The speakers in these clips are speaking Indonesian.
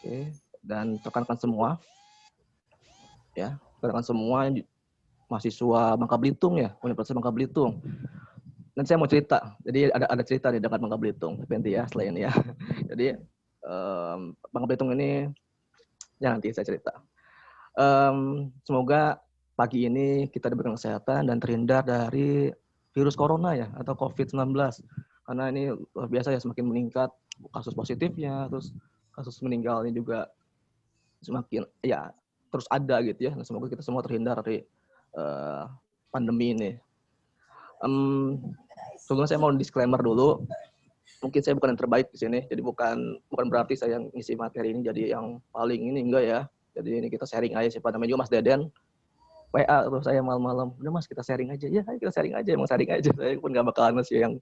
Oke, dan rekan-rekan semua, ya, rekan-rekan semua mahasiswa Bangka Belitung ya, Universitas Bangka Belitung. Nanti saya mau cerita, jadi ada cerita nih dengan Bangka Belitung, nanti ya, selain ya. Jadi Bangka Belitung ini, ya nanti saya cerita. Semoga pagi ini kita diberikan kesehatan dan terhindar dari virus corona ya, atau COVID-19. Karena ini luar biasa ya, semakin meningkat kasus positifnya, terus kasus meninggalnya juga semakin ya terus ada gitu ya. Nah, semoga kita semua terhindar dari pandemi ini. Sebelumnya saya mau disclaimer dulu. Mungkin saya bukan yang terbaik di sini, jadi bukan berarti saya yang ngisi materi ini jadi yang paling ini, enggak ya. Jadi ini kita sharing aja, siapa namanya juga Mas Deden. WA terus saya malam-malam, udah Mas kita sharing aja. Ya kita sharing aja, emang sharing aja. Saya pun gak bakalan ngasih yang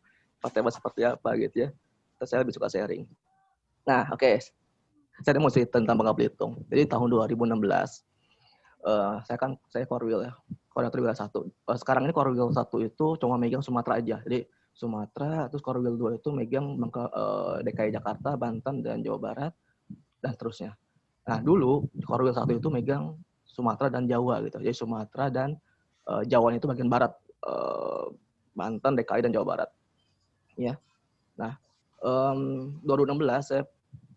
seperti apa gitu ya. Saya lebih suka sharing. Nah oke. Saya mau cerita tentang Bangka Belitung. Jadi tahun 2016, saya Korwil ya, koordinator wilayah 1. Sekarang ini Korwil 1 itu cuma megang Sumatera aja. Jadi Sumatera, terus Korwil 2 itu megang DKI Jakarta, Banten, dan Jawa Barat, dan seterusnya. Nah dulu Korwil 1 itu megang Sumatera dan Jawa gitu. Jadi Sumatera dan Jawa itu bagian barat, Banten, DKI, dan Jawa Barat. Ya. Nah 2016 saya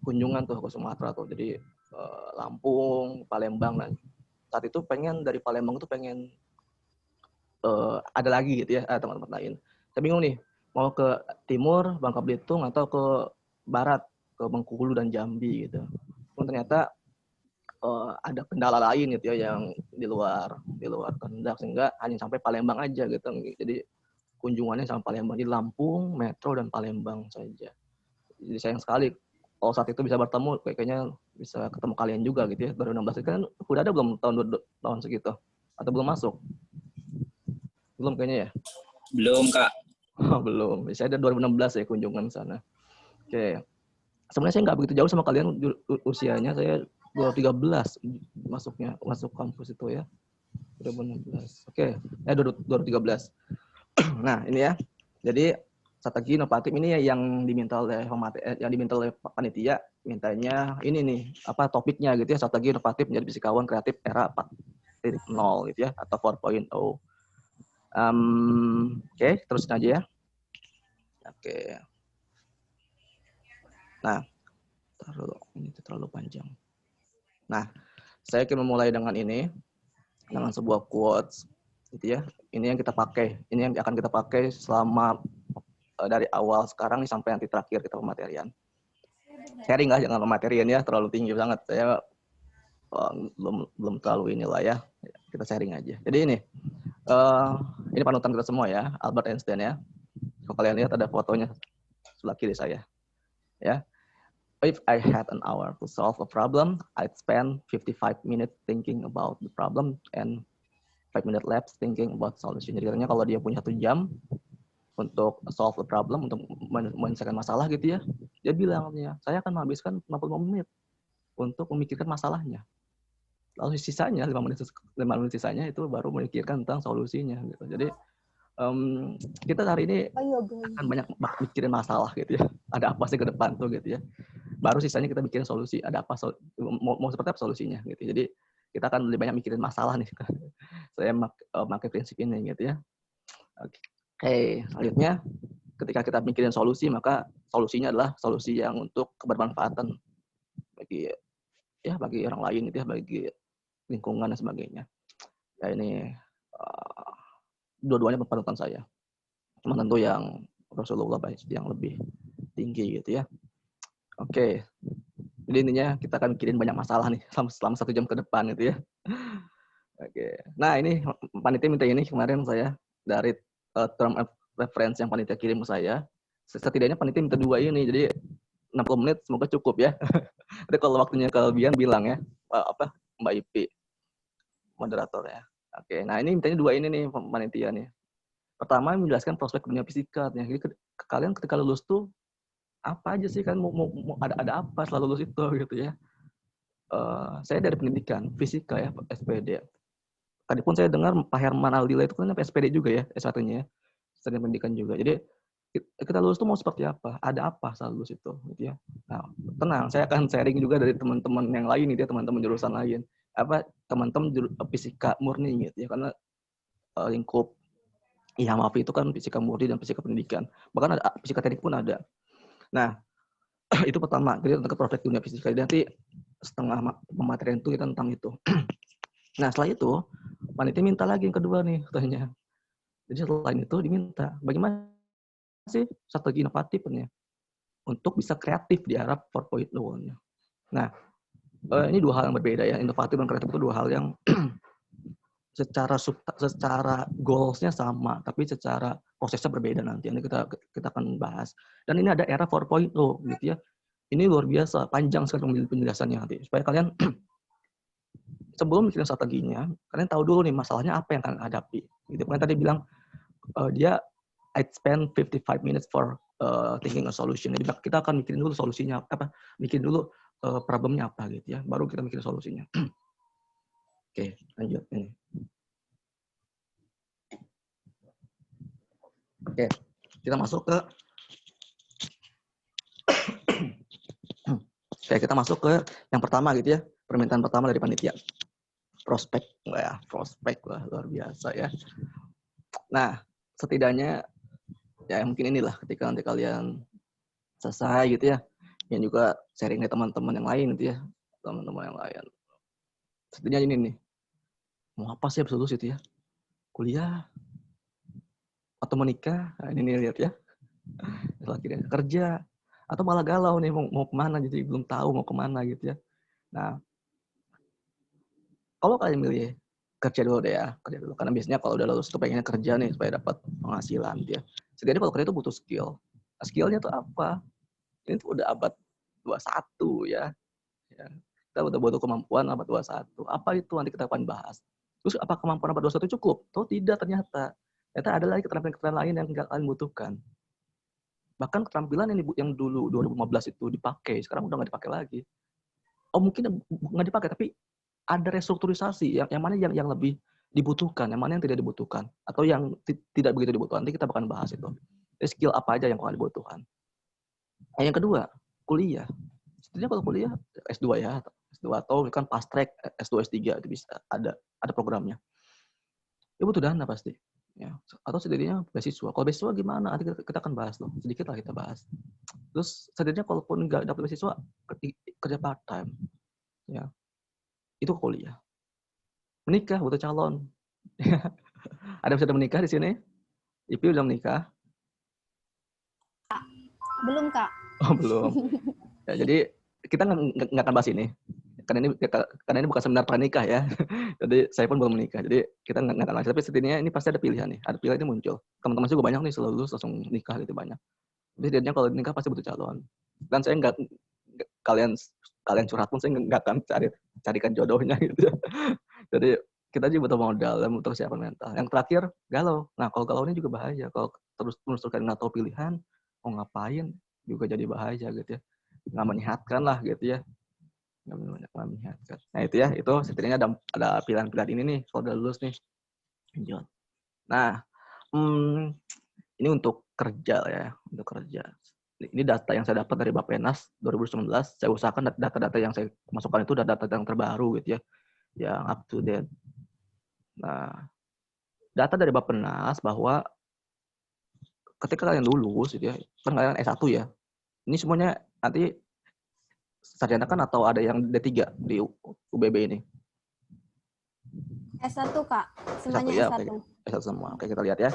kunjungan tuh ke Sumatera tuh. Jadi Lampung, Palembang, dan saat itu pengen dari Palembang tuh pengen ada lagi gitu ya teman-teman lain. Saya bingung nih mau ke timur Bangka Belitung atau ke barat ke Bengkulu dan Jambi gitu. Ternyata ada kendala lain gitu ya yang di luar kehendak sehingga hanya sampai Palembang aja gitu. Jadi kunjungannya sampai Palembang, di Lampung, Metro, dan Palembang saja. Jadi sayang sekali kalau saat itu bisa bertemu, kayaknya bisa ketemu kalian juga gitu ya. 2016 itu kan udah ada belum tahun segitu atau belum masuk? Belum kayaknya ya. Belum, Kak. Oh, belum. Saya ada 2016 ya kunjungan sana. Oke. Sebenarnya saya nggak begitu jauh sama kalian usianya. Saya 2013 masuk kampus itu ya. 2016. Oke. 2013. Nah, ini ya. Jadi strategi inovatif ini yang diminta oleh panitia, mintanya ini nih apa topiknya gitu ya, strategi inovatif menjadi fisikawan kreatif era 4.0 gitu ya atau 4.0. Oke, terusin aja ya. Oke. Nah, ini terlalu panjang. Nah, saya akan memulai dengan ini, dengan sebuah quotes gitu ya. Ini yang kita pakai, ini yang akan kita pakai selama dari awal sekarang sampai nanti terakhir kita pematerian. Sharing lah, jangan pematerian ya, terlalu tinggi banget. Saya belum terlalu inilah ya. Kita sharing aja. Jadi ini panutan kita semua ya, Albert Einstein ya. Kalau kalian lihat ada fotonya sebelah kiri saya. Ya. If I had an hour to solve a problem, I'd spend 55 minutes thinking about the problem and 5 minutes left thinking about solution. Jadi katanya kalau dia punya 1 jam untuk solve a problem, untuk menyelesaikan masalah gitu ya, dia bilang, saya akan menghabiskan 55 menit untuk memikirkan masalahnya. Lalu sisanya 5 menit sisanya itu baru memikirkan tentang solusinya gitu. Jadi kita hari ini akan banyak mikirin masalah gitu ya. Ada apa sih ke depan tuh gitu ya. Baru sisanya kita mikirin solusi. Ada apa mau seperti apa solusinya gitu. Jadi kita akan lebih banyak mikirin masalah nih. Saya pakai prinsip ini gitu ya. Oke, selanjutnya ketika kita mikirin solusi, maka solusinya adalah solusi yang untuk kebermanfaatan bagi orang lain gitu ya, bagi lingkungan dan sebagainya. Ya ini dua-duanya panutan saya. Cuma tentu yang Rasulullah yang lebih tinggi gitu ya. Oke. Jadi intinya kita akan mikirin banyak masalah nih selama 1 jam ke depan gitu ya. Oke. Nah ini panitia minta ini kemarin saya dari term reference yang panitia kirim ke saya. Setidaknya panitia minta 2 ini. Jadi 60 menit semoga cukup ya. Jadi kalau waktunya kelebihan bilang ya, Mbak Ipi, moderator ya. Oke. Nah ini mintanya 2 ini nih panitia nih. Pertama menjelaskan prospek dunia fisika. Jadi kalian ketika lulus tuh apa aja sih kan mau ada apa setelah lulus itu gitu ya. Saya dari pendidikan fisika ya, SPD. Tadi pun saya dengar Pak Herman Aldila itu kan SPD juga ya, S1-nya ya. Pendidikan juga. Jadi kita lulus tuh mau seperti apa, ada apa saat lulus itu, gitu ya. Nah, tenang, saya akan sharing juga dari teman-teman yang lain, gitu ya, teman-teman jurusan lain, teman-teman fisika murni, gitu ya, karena lingkup IHMAFI itu kan fisika murni dan fisika pendidikan, bahkan ada fisika teknik pun ada. Nah, itu pertama, jadi tentang praktek dunia fisika. Nanti setengah pematerian itu kita tentang itu. Nah, setelah itu panitia minta lagi yang kedua nih, katanya. Jadi selain itu diminta, bagaimana sih strategi inovatifnya untuk bisa kreatif di era 4.0-nya. Nah, ini dua hal yang berbeda ya. Inovatif dan kreatif itu dua hal yang secara goals-nya sama, tapi secara prosesnya berbeda nanti. Nanti kita akan bahas. Dan ini ada era 4.0 gitu ya. Ini luar biasa, panjang sekali penjelasannya nanti. Supaya kalian sebelum mikirin strateginya, kalian tahu dulu nih masalahnya apa yang kalian hadapi. Gitu. Kalian tadi bilang dia I spend 55 minutes for thinking a solution. Jadi kita akan mikirin dulu solusinya apa, mikirin dulu problemnya apa gitu ya. Baru kita mikirin solusinya. Oke, lanjut ini. Oke, kita masuk ke kita masuk ke yang pertama gitu ya. Permintaan pertama dari panitia. Prospek lah, luar biasa ya. Nah, setidaknya ya mungkin inilah ketika nanti kalian selesai gitu ya, yang juga sharing ke teman-teman yang lain gitu ya, teman-teman yang lain. Setidaknya ini nih, mau apa sih habis lulus itu ya? Kuliah atau menikah? Nah, ini lihat ya. Lagi kerja atau malah galau nih mau kemana, jadi belum tahu mau kemana gitu ya. Nah, kalau kalian milih kerja dulu deh ya, kerja dulu. Karena biasanya kalau udah lulus tuh pengennya kerja nih supaya dapat penghasilan gitu ya. Setidaknya kalau kerja itu butuh skill. Nah, skillnya tuh apa? Ini tuh udah abad 21 ya. Kita udah butuh kemampuan abad 21. Apa itu nanti kita akan bahas. Terus apa kemampuan abad 21 cukup? Tuh tidak ternyata. Ternyata ada lagi keterampilan lain yang nggak kalian butuhkan. Bahkan keterampilan yang dulu 2015 itu dipakai, sekarang udah nggak dipakai lagi. Oh mungkin nggak dipakai, tapi ada restrukturisasi yang mana yang lebih dibutuhkan, yang mana yang tidak dibutuhkan, atau yang tidak begitu dibutuhkan. Nanti kita akan bahas itu. Jadi skill apa aja yang kalian dibutuhkan. Nah, yang kedua, kuliah. Setidaknya kalau kuliah S2 ya, S2 atau kan fast track S2 S3 itu bisa ada programnya. Ya butuh dana pasti. Ya, atau setidaknya beasiswa. Kalau beasiswa gimana? Nanti kita akan bahas loh. Sedikit lah kita bahas. Terus setidaknya kalaupun nggak dapat beasiswa, kerja part time. Ya, itu kuliah. Menikah butuh calon. Ada yang sudah menikah di sini? Ipi udah menikah? Belum, Kak. Oh, belum. Ya, jadi kita nggak akan bahas ini. Karena ini bukan seminar pranikah ya. Jadi saya pun belum menikah. Jadi kita nggak akan bahas. Tapi setidaknya ini pasti ada pilihan nih. Ada pilihan ini muncul. Teman-teman juga banyak nih setelah lulus langsung nikah gitu banyak. Jadi setidaknya kalau nikah pasti butuh calon. Dan saya nggak kalian curhat pun saya nggak akan carikan jodohnya gitu. Jadi kita juga butuh modal dan butuh kesiapan mental. Yang terakhir, galau. Nah, kalau galau ini juga bahaya. Kalau terus kalian nggak tahu pilihan, mau ngapain, juga jadi bahaya gitu ya. Nggak menyehatkan lah gitu ya. Nggak menyehatkan. Nah itu ya, itu setidaknya ada pilihan-pilihan ini nih, kalau udah lulus nih. Nah, ini untuk kerja ya, untuk kerja. Ini data yang saya dapat dari Bappenas 2019. Saya usahakan data-data yang saya masukkan itu data yang terbaru gitu ya, yang up to date. Nah, data dari Bappenas bahwa ketika kalian lulus gitu ya, kan kalian S1 ya. Ini semuanya nanti sarjana kan atau ada yang D3 di UBB ini? S1, Kak. Semuanya S1 ya, S1. Oke. S1 semua. Oke, kita lihat ya.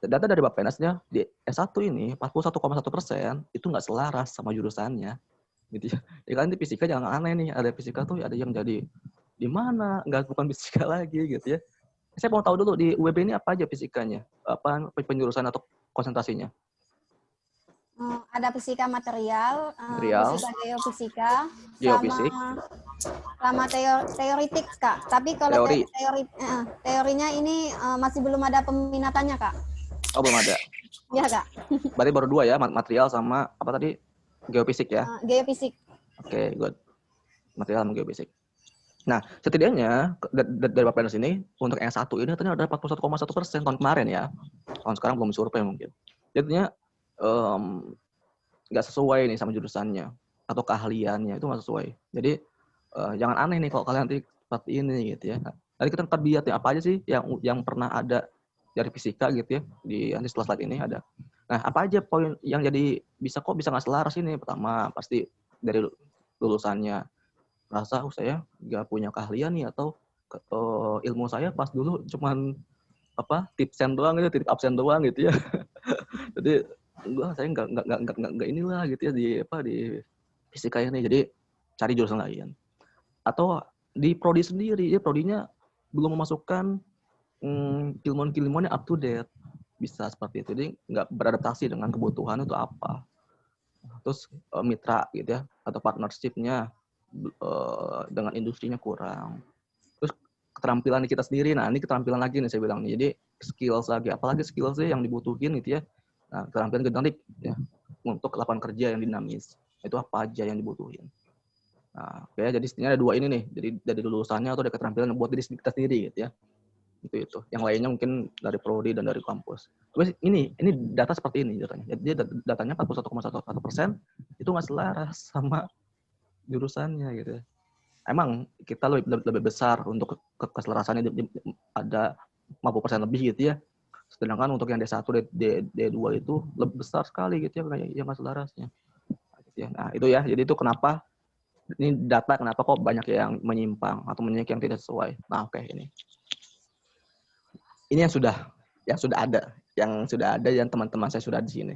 Data dari Bappenasnya di S1 ini 41,1% itu nggak selaras sama jurusannya. Gitu ya. Jadi kalian di fisika jangan aneh nih, ada fisika tuh ada yang jadi di mana, nggak bukan fisika lagi gitu ya. Saya mau tahu dulu di UBB ini apa aja fisikanya, apa penjurusan atau konsentrasinya? Ada fisika material, fisika geofisika, Geofisik, sama teoritik, Kak. Tapi kalau teorinya ini masih belum ada peminatannya, Kak. Oh, belum ada. Iya, Kak. Berarti baru dua ya, material sama apa tadi? Geofisik ya? Geofisik. Oke, good. Material sama geofisik. Nah, setidaknya dari Bappenas ini untuk yang satu ini ternyata ada 41,1% tahun kemarin ya. Tahun sekarang belum survei mungkin. Jadinya nggak sesuai nih sama jurusannya atau keahliannya, itu nggak sesuai. Jadi jangan aneh nih kalau kalian nanti seperti ini gitu ya. Nanti kita ntar lihat ya, apa aja sih yang pernah ada dari fisika gitu ya, di nanti setelah slide ini ada. Nah, apa aja poin yang jadi bisa nggak selaras ini? Pertama, pasti dari lulusannya. Merasa, saya nggak punya keahlian nih, atau ilmu saya pas dulu cuman tipsen doang gitu, titip absen doang gitu ya. Jadi saya nggak inilah gitu ya di fisika ini. Jadi cari jurusan lain. Atau di prodi sendiri, ya prodinya belum memasukkan ilmuwan-ilmuwan yang up to date, bisa seperti itu. Jadi nggak beradaptasi dengan kebutuhan itu apa. Terus mitra gitu ya, atau partnership-nya dengan industrinya kurang. Terus keterampilan kita sendiri, nah ini keterampilan lagi nih saya bilang nih. Jadi skills lagi, apalagi skills yang dibutuhin gitu ya. Nah, keterampilan generik ya untuk lapangan kerja yang dinamis. Itu apa aja yang dibutuhin. Nah, oke, jadi setidaknya ada 2 ini nih. Jadi dari lulusannya atau dari keterampilan buat diri kita sendiri gitu ya. Itu. Yang lainnya mungkin dari prodi dan dari kampus. Terus ini data seperti ini datanya. Jadi datanya 41,1% itu nggak selaras sama jurusannya gitu. Emang kita lebih besar untuk keselarasannya ada 50% lebih gitu ya. Sedangkan untuk yang D1, D2 itu lebih besar sekali gitu ya yang nggak selarasnya. Nah, itu ya. Jadi itu kenapa ini data kenapa kok banyak yang menyimpang atau banyak yang tidak sesuai. Nah, oke, ini yang sudah ada yang teman-teman saya sudah di sini.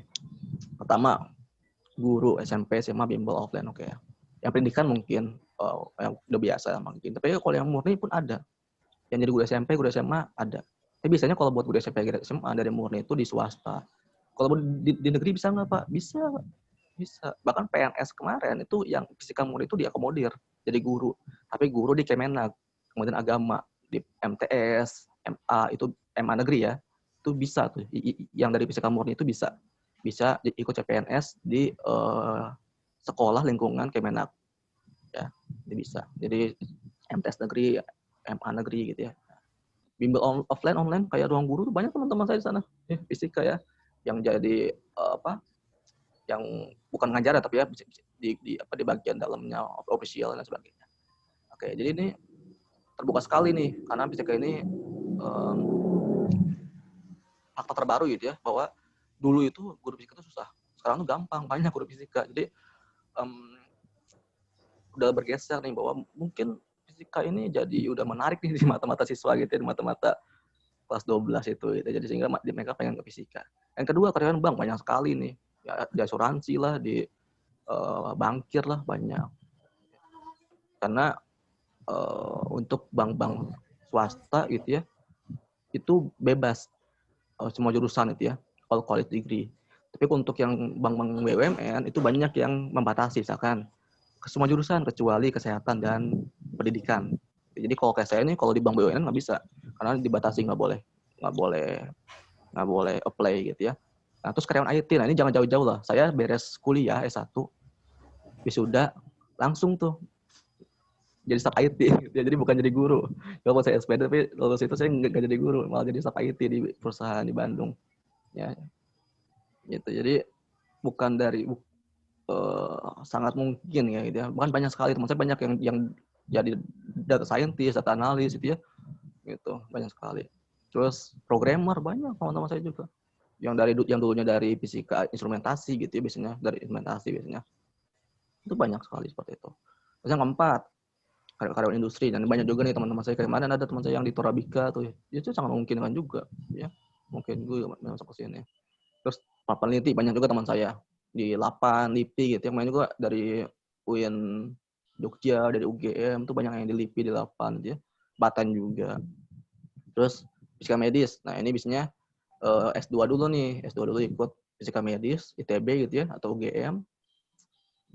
Pertama, guru SMP, SMA, bimbel offline, oke ya. Yang pendidikan mungkin yang udah biasa mungkin. Tapi kalau yang murni pun ada. Yang jadi guru SMP, guru SMA ada. Tapi biasanya kalau buat guru SMP, guru SMA dari murni itu di swasta. Kalau di negeri bisa nggak Pak? Bisa. Bahkan PNS kemarin itu yang fisika murni itu diakomodir jadi guru. Tapi guru di Kemenag, kemudian agama di MTS, MA itu MA negeri ya, itu bisa tuh. Yang dari fisika murni itu bisa ikut CPNS di sekolah lingkungan Kemenag. Ya, ini bisa. Jadi MTS negeri, MA negeri gitu ya. Bimbel offline online kayak ruang guru tuh banyak teman-teman saya di sana. Fisika ya, yang jadi yang bukan ngajar tapi ya di bagian dalamnya official dan sebagainya. Oke, jadi ini terbuka sekali nih karena fisika ini fakta terbaru gitu ya, bahwa dulu itu guru fisika itu susah, sekarang tuh gampang, banyak guru fisika. Jadi udah bergeser nih bahwa mungkin fisika ini jadi udah menarik nih di mata-mata siswa gitu ya, di mata-mata kelas 12 itu gitu. Jadi sehingga mereka pengen ke fisika. Yang kedua, karyawan bank banyak sekali nih. Ya, di asuransi lah, di bankir lah, banyak. Karena untuk bank-bank swasta gitu ya, itu bebas semua jurusan itu ya, all quality degree. Tapi untuk yang bank-bank BUMN itu banyak yang membatasi, misalkan ke semua jurusan kecuali kesehatan dan pendidikan. Jadi kalau kayak saya ini, kalau di bank BUMN nggak bisa, karena dibatasi nggak boleh apply gitu ya. Nah, terus karyawan IT, nah ini jangan jauh-jauh lah. Saya beres kuliah S1, wisuda, langsung tuh jadi staf IT. Gitu ya. Jadi bukan jadi guru. Kalau saya SPD, tapi lulus itu saya nggak jadi guru, malah jadi staf IT di perusahaan di Bandung. Ya, gitu. Jadi bukan dari sangat mungkin ya, gitu ya. Bahkan banyak sekali teman saya banyak yang jadi data scientist, data analis gitu ya. Gitu, banyak sekali. Terus programmer banyak teman-teman saya juga. Yang dulunya dari fisika instrumentasi gitu ya, biasanya dari instrumentasi biasanya. Itu banyak sekali seperti itu. Terus yang keempat, karyawan industri, dan banyak juga nih teman-teman saya. Kemarin ada teman saya yang di Torabika tuh, itu sangat mungkin kan juga ya. Mungkin gue masuk ke sini. Terus peneliti banyak juga teman saya di LAPAN, LIPI gitu, yang main juga dari UIN Jogja, dari UGM tuh banyak yang di LIPI, di LAPAN gitu ya. Batan juga. Terus fisika medis. Nah, ini biasanya S2 dulu nih, S2 dulu ikut fisika medis, ITB gitu ya, atau UGM.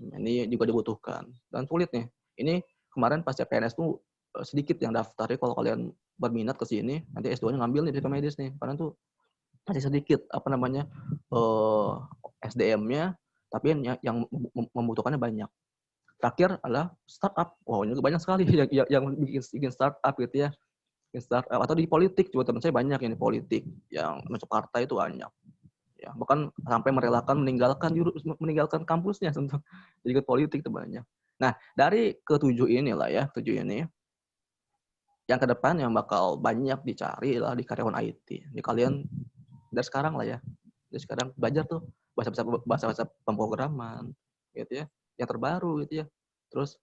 Ini juga dibutuhkan. Dan sulit nih. Ini kemarin pas CPNS tuh sedikit yang daftar ya, kalau kalian berminat ke sini, nanti S2-nya ngambil nih fisika medis nih. Karena tuh masih sedikit SDM-nya, tapi yang membutuhkannya banyak. Terakhir adalah startup. Wow, ini banyak sekali yang bikin startup gitu ya. Startup atau di politik juga teman saya banyak yang di politik, yang masuk partai itu banyak. ya bahkan sampai merelakan meninggalkan kampusnya untuk ikut politik itu banyak. Nah, dari ketujuh inilah ya, tujuh ini yang ke depan yang bakal banyak dicari lah di karyawan IT. Jadi kalian dari sekarang lah ya, dari sekarang belajar tuh bahasa pemrograman gitu ya, yang terbaru gitu ya. Terus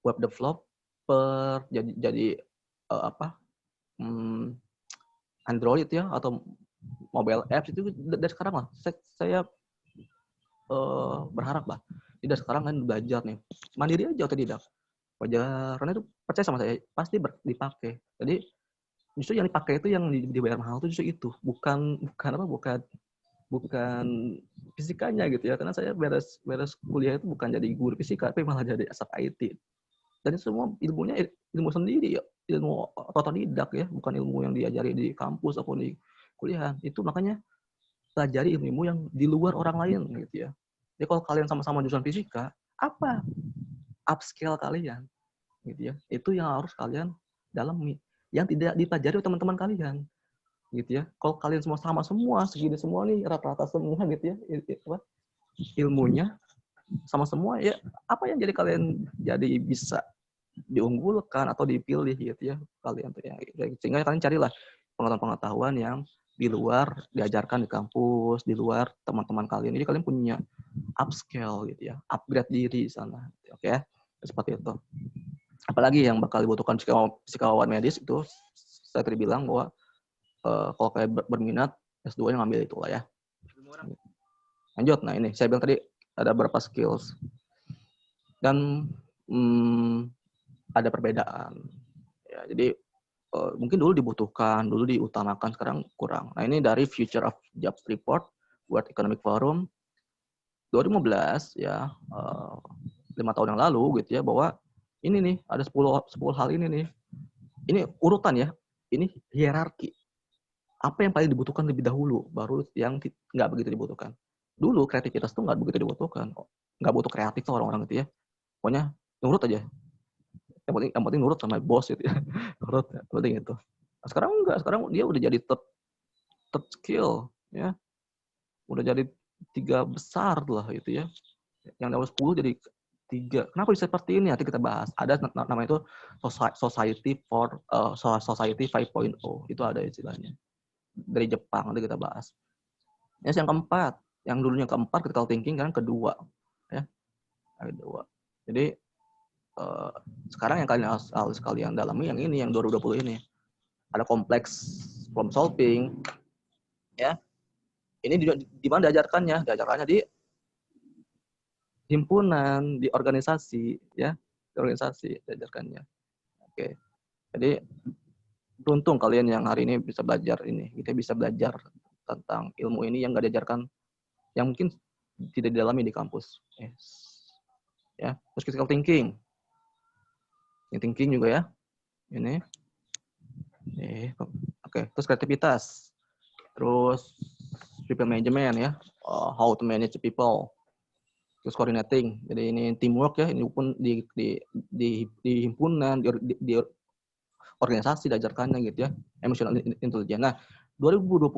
web developer, jadi apa Android ya, atau mobile apps itu dari sekarang lah. Saya berharap lah, tidak sekarang kan belajar nih, mandiri aja atau tidak, wajar, karena itu percaya sama saya pasti dipakai. Jadi justru yang dipakai itu yang dibayar mahal itu justru itu, bukan fisikanya gitu ya, karena saya beres kuliah itu bukan jadi guru fisika tapi malah jadi asap IT, dan itu semua ilmunya ilmu sendiri ya, ilmu otodidak ya, bukan ilmu yang diajari di kampus ataupun di kuliah. Itu makanya pelajari ilmu yang di luar orang lain gitu ya. Jadi kalau kalian sama-sama jurusan fisika, apa upscale kalian gitu ya, itu yang harus kalian dalami, yang tidak dipelajari oleh teman-teman kalian gitu ya. Kalau kalian sama segini semua nih, rata-rata semua gitu ya, ilmunya sama semua ya, apa yang jadi kalian jadi bisa diunggulkan atau dipilih gitu ya kalian tuh ya. Sehingga kalian carilah pengetahuan yang di luar diajarkan di kampus, di luar teman-teman kalian. Jadi kalian punya upscale gitu ya, upgrade diri di sana. Oke ya, seperti itu. Apalagi yang bakal dibutuhkan psikawan medis itu, saya tadi bilang bahwa kalau kalian berminat S2 yang ngambil itu lah ya. Lanjut, nah ini saya bilang tadi ada beberapa skills dan ada perbedaan. Ya, jadi mungkin dulu dibutuhkan, dulu diutamakan, sekarang kurang. Nah ini dari Future of Jobs Report World Economic Forum 2015 ya, 5 tahun yang lalu gitu ya, bahwa ini nih ada 10 hal ini nih. Ini urutan ya, ini hierarki. Apa yang paling dibutuhkan lebih dahulu, baru yang nggak begitu dibutuhkan. Dulu kreativitas tuh nggak begitu dibutuhkan, nggak butuh kreatif tuh orang-orang gitu ya. Pokoknya nurut aja. Yang penting nurut sama bos gitu ya. Nurut, penting itu. Nah, sekarang enggak, sekarang dia udah jadi third skill ya. Udah jadi 3 besar lah gitu ya. Yang dari 10 jadi 3. Kenapa bisa seperti ini? Nanti kita bahas. Ada namanya itu Society 5.0. Itu ada istilahnya. Dari Jepang, nanti kita bahas. Yang keempat, yang dulunya keempat critical thinking, kan kedua ya. Kedua. Jadi sekarang yang kalian dalami yang ini, yang 2020 ini. Ada kompleks problem solving ya. Ini di mana diajarkannya? Diajarkannya di himpunan, di organisasi ya. Di organisasi diajarkannya. Oke. Jadi beruntung kalian yang hari ini bisa belajar ini. Kita bisa belajar tentang ilmu ini yang nggak diajarkan, yang mungkin tidak didalami di kampus. Yes. Ya, terus critical thinking. Thinking juga ya. Ini. Oke, terus kreativitas. Terus people management ya. How to manage people. Terus coordinating. Jadi ini teamwork ya. Ini pun di himpunan, di organisasi diajarkannya gitu ya. Emotional intelligence. Nah, 2025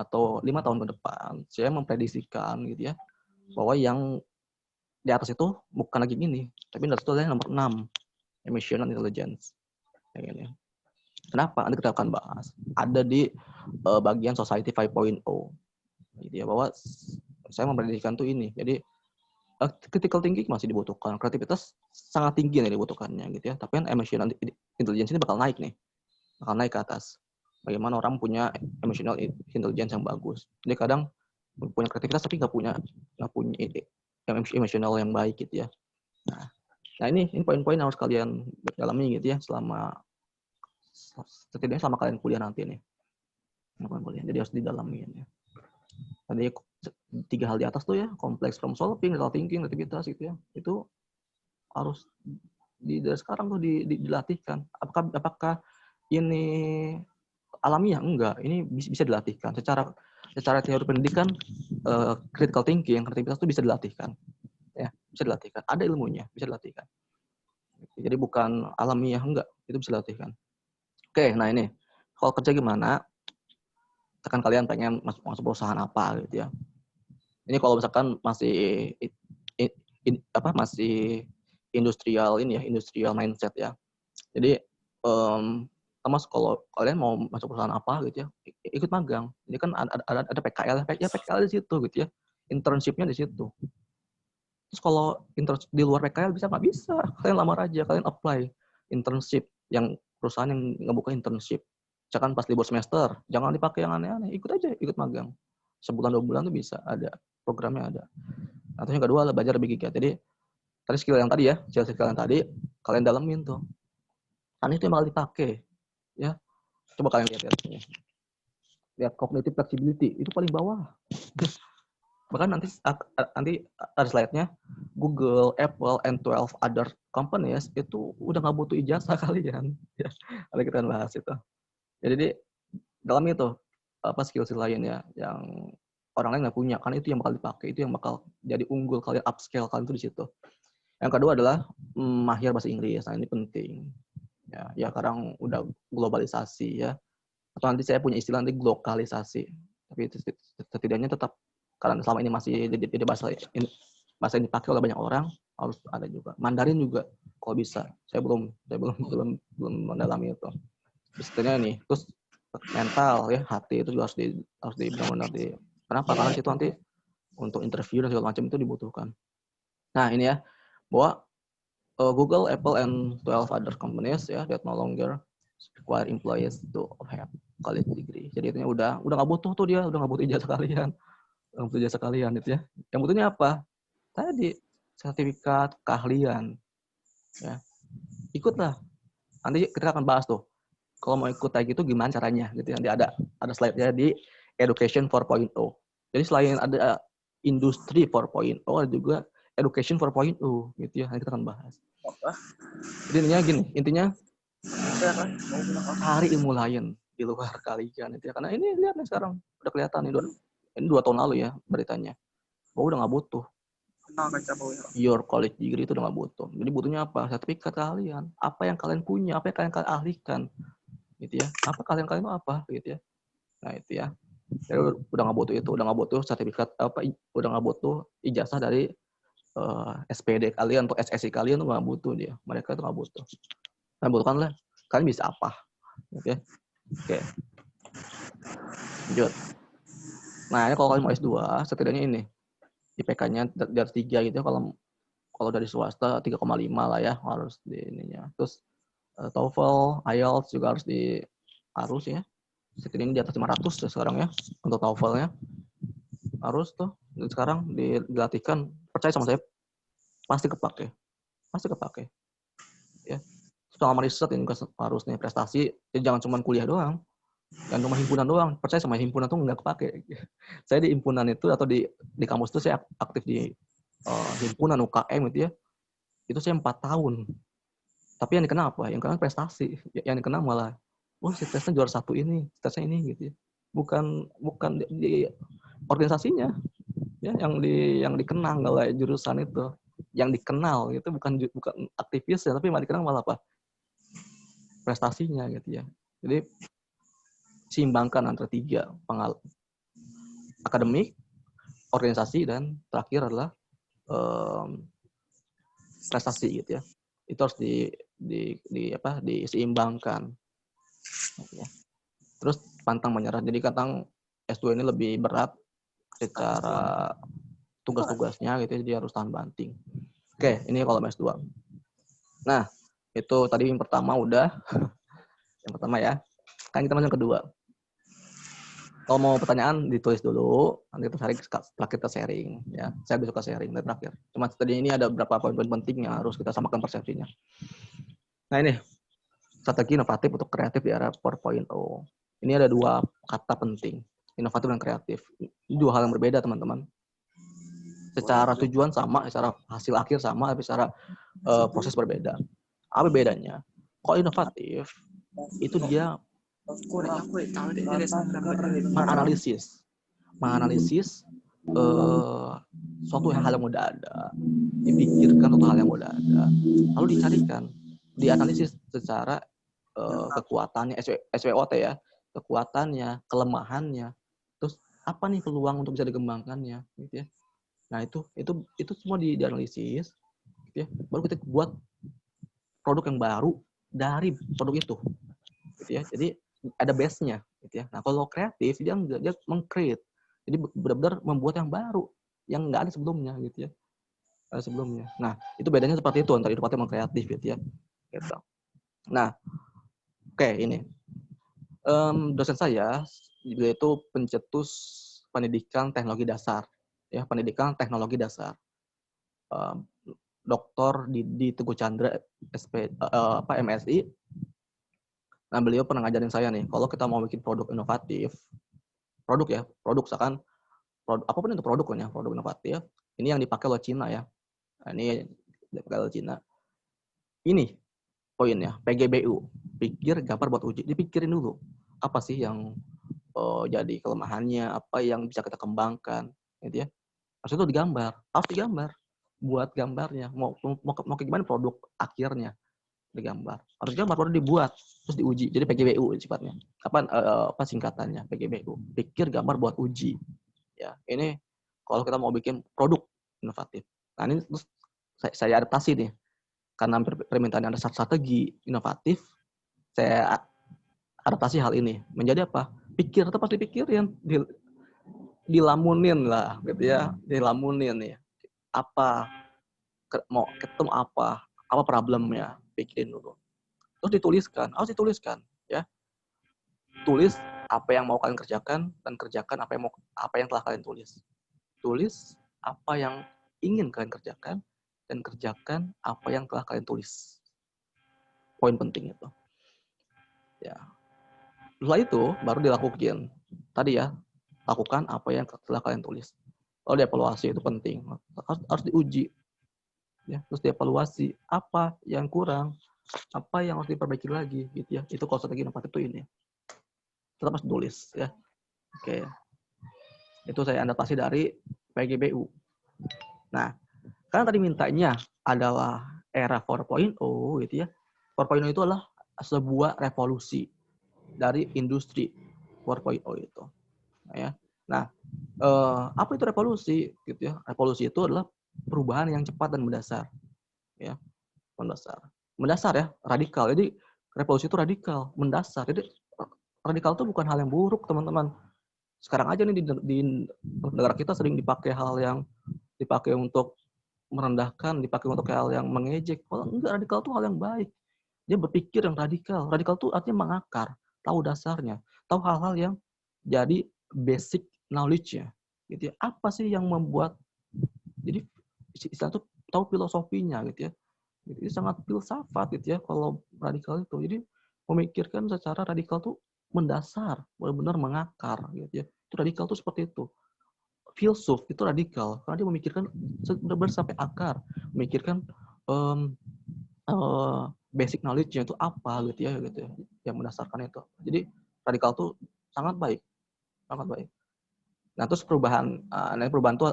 atau 5 tahun ke depan, saya memprediksikan gitu ya, bahwa yang di atas itu bukan lagi gini, tapi itu adalah nomor 6, emotional intelligence. Kayak kenapa? Nanti kita akan bahas. Ada di bagian Society 5.0. Gitu ya, bahwa saya memprediksikan tuh ini. Jadi critical thinking masih dibutuhkan, kreativitas sangat tinggi nih dibutuhkannya gitu ya. Tapi kan emotional intelligence ini bakal naik nih, bakal naik ke atas. Bagaimana orang punya emotional intelligence yang bagus. Jadi kadang punya kreativitas tapi nggak punya emosional yang baik gitu ya. Nah ini poin-poin yang harus kalian dalami gitu ya setidaknya selama kalian kuliah nanti nih. Jadi harus didalami ya. Tadi 3 hal di atas tuh ya, kompleks problem solving, critical thinking, kreativitas gitu ya. Itu harus dari sekarang tuh dilatihkan. Apakah ini alamiah? Enggak. Ini bisa dilatihkan. Secara teori pendidikan, critical thinking, kreativitas itu bisa dilatihkan. Ya, bisa dilatihkan. Ada ilmunya, bisa dilatihkan. Jadi bukan alamiah, enggak. Itu bisa dilatihkan. Oke, nah ini. Kalau kerja gimana? misalkan kalian pengen masuk perusahaan apa gitu ya. Ini kalau misalkan masih masih industrial mindset ya. Jadi Mas kalau kalian mau masuk perusahaan apa gitu ya, ikut magang. Ini kan ada PKL, ya PKL di situ gitu ya. Internship-nya di situ. Terus kalau internship di luar PKL bisa nggak? Bisa. Kalian lamar aja, kalian apply internship yang perusahaan yang ngebuka internship. Misalkan pas libur semester, jangan dipakai yang aneh-aneh, ikut aja, ikut magang. Sebulan 2 bulan tuh bisa, ada programnya ada. Atau yang kedua adalah belajar lebih giat. Jadi tadi skill yang tadi ya, skill yang tadi kalian dalamin tuh. Kan itu yang bakal dipakai, ya. Coba kalian lihat cognitive flexibility itu paling bawah. Bahkan nanti ada slide-nya, Google, Apple, and 12 other companies itu udah nggak butuh ijazah kalian. Ya, kalau kita bahas itu. Jadi dalam itu skill-skill lainnya yang orang lain nggak punya, kan itu yang bakal dipakai, itu yang bakal jadi unggul kalian, upscale kalian itu di situ. Yang kedua adalah mahir bahasa Inggris. Nah ini penting. Ya sekarang udah globalisasi ya. Atau nanti saya punya istilah nanti glokalisasi. Tapi setidaknya tetap karena selama ini masih jadi bahasa yang dipakai oleh banyak orang, harus ada juga. Mandarin juga kalau bisa. Saya belum mendalami itu. Setidaknya nih, terus mental ya, hati itu juga harus benar-benar di. Kenapa? Karena situ nanti untuk interview dan segala macam itu dibutuhkan. Nah, ini ya, bahwa Google, Apple, and 12 other companies ya that no longer require employees to have college degree. Jadi itu udah nggak butuh tuh dia, udah nggak butuh ijazah kalian. Untuk jasa kalian itu ya. Yang butuhnya apa? Tadi sertifikat keahlian. Ya. Ikutlah. Nanti kita akan bahas tuh. Kalau mau ikut kayak gitu gimana caranya gitu. Nanti ada slide-nya di Education 4.0. Jadi selain ada industri 4.0 ada juga Education 4.0 gitu ya. Nanti kita akan bahas. Jadi intinya cari ilmu lain di luar kalian itu ya. Karena ini lihat nih sekarang udah kelihatan nih ini 2 tahun lalu ya beritanya. Udah nggak butuh. Your college degree itu udah nggak butuh. Jadi butuhnya apa? Sertifikat kalian. Apa yang kalian punya? Apa yang kalian ahlikan? Gitu ya. Apa kalian itu apa? Gitu ya. Nah itu ya. Jadi udah nggak butuh itu. Udah nggak butuh sertifikat udah nggak butuh ijazah dari SPD kalian atau SSI kalian tuh nggak butuh dia. Mereka itu nggak butuh. Kalian butuhkan lah. Kalian bisa apa? Oke. Lanjut. Nah ini kalau kalian mau S2, setidaknya ini IPK-nya dari 3 gitu ya. Kalau dari swasta 3,5 lah ya harus di ininya. Terus TOEFL, IELTS juga harus ya. Setidaknya di atas 500 ya sekarang ya untuk TOEFL-nya. Harus tuh sekarang dilatihkan. Percaya sama saya, pasti kepake. Ya. Selama riset ini harus nih prestasi, ya jangan cuma kuliah doang. Jangan cuma himpunan doang. Percaya sama himpunan tuh nggak kepake. Saya di himpunan itu atau di kampus itu saya aktif di himpunan UKM gitu ya. Itu saya 4 tahun. Tapi yang dikenal apa? Yang dikenal prestasi. Yang dikenal malah, si tesnya juara 1 ini, tesnya ini gitu ya. Bukan di organisasinya. Ya, yang dikenal oleh jurusan itu. Yang dikenal itu bukan aktivis ya, tapi malah dikenal malah apa? Prestasinya gitu ya. Jadi seimbangkan antara 3 akademik, organisasi, dan terakhir adalah prestasi gitu ya. Itu harus diseimbangkan. Ya. Terus pantang menyerah. Jadi kadang S2 ini lebih berat secara tugas-tugasnya gitu ya, jadi harus tahan banting. Oke, ini kalau S2. Nah, itu tadi yang pertama udah. Yang pertama ya. Kan kita masuk yang kedua. Kalau mau pertanyaan ditulis dulu, nanti kita sharing setelah kita sharing ya. Saya lebih suka sharing dari terakhir. Cuma tadi ini ada beberapa poin-poin penting yang harus kita samakan persepsinya. Nah ini strategi inovatif untuk kreatif di era 4.0. Ini ada 2 kata penting, inovatif dan kreatif. Ini 2 hal yang berbeda teman-teman. Secara tujuan sama, secara hasil akhir sama, tapi secara proses berbeda. Apa bedanya? Kalau inovatif itu dia menganalisis suatu hal yang udah ada, dipikirkan suatu hal yang udah ada, lalu dicarikan, dianalisis secara kekuatannya SWOT ya, kekuatannya, kelemahannya, terus apa nih peluang untuk bisa dikembangkannya, gitu ya. Nah itu semua dianalisis, gitu ya. Baru kita buat produk yang baru dari produk itu, gitu ya. Jadi ada base-nya, gitu ya. Nah kalau kreatif dia meng-create, jadi benar-benar membuat yang baru, yang nggak ada sebelumnya, gitu ya. Sebelumnya. Nah itu bedanya seperti itu antara inovatif dan kreatif, gitu ya. Gitu. Nah, oke ini. Dosen saya yaitu pencetus pendidikan teknologi dasar, ya pendidikan teknologi dasar, Dr. Didi Teguh Chandra, MSI. Nah beliau pernah ngajarin saya nih, kalau kita mau bikin produk inovatif, produk misalkan apapun itu produknya, produk inovatif, ini yang dipakai oleh Cina ya, nah, ini dipakai oleh Cina. Ini poinnya, PGBU, pikir gambar buat uji, dipikirin dulu apa sih yang jadi kelemahannya, apa yang bisa kita kembangkan, gitu ya. Harus itu harus digambar, buat gambarnya, mau kayak gimana produk akhirnya digambar, harus gambar baru dibuat, terus diuji. Jadi PGBU sifatnya, apa singkatannya PGBU, pikir gambar buat uji. Ya, ini kalau kita mau bikin produk inovatif. Nah ini terus saya adaptasi nih, karena permintaan ada strategi inovatif, saya adaptasi hal ini menjadi apa? Pikir, itu pasti dipikirin, dilamunin lah, gitu ya, dilamunin ya. Apa mau ketemu apa problemnya, pikirin dulu. Terus harus dituliskan, ya. Tulis apa yang mau kalian kerjakan dan kerjakan apa yang telah kalian tulis. Tulis apa yang ingin kalian kerjakan dan kerjakan apa yang telah kalian tulis. Poin penting itu. Ya. Setelah itu baru dilakukan. Tadi ya, lakukan apa yang telah kalian tulis. Kalau dievaluasi itu penting, harus diuji. Ya, terus dievaluasi apa yang kurang, apa yang harus diperbaiki lagi, gitu ya. Itu kalau strategi inovatif itu ini. Tetap harus tulis, ya. Oke. Itu saya adaptasi dari PGBU. Nah, karena tadi mintanya adalah era 4.0, gitu ya. 4.0 itu adalah sebuah revolusi dari industri 4.0 itu. Nah, ya. Nah, apa itu revolusi? Gitu ya. Revolusi itu adalah perubahan yang cepat dan mendasar, ya, mendasar ya, radikal. Jadi revolusi itu radikal, mendasar. Jadi radikal itu bukan hal yang buruk, teman-teman. Sekarang aja nih di negara kita sering dipakai hal yang dipakai untuk merendahkan, dipakai untuk hal yang mengejek. Kalau enggak, radikal itu hal yang baik. Dia berpikir yang radikal. Radikal itu artinya mengakar, tahu dasarnya, tahu hal-hal yang jadi basic knowledge-nya. Gitu ya. Apa sih yang membuat, jadi istilah itu tahu filosofinya, gitu ya. Jadi sangat filsafat, gitu ya, kalau radikal itu. Jadi memikirkan secara radikal tuh mendasar, benar-benar mengakar, gitu ya. Itu radikal tuh seperti itu. Filsuf itu radikal karena dia memikirkan benar-benar sampai akar, memikirkan basic knowledge-nya itu apa, gitu ya, yang mendasarkan itu. Jadi radikal tuh sangat baik, sangat baik. Nah terus perubahan itu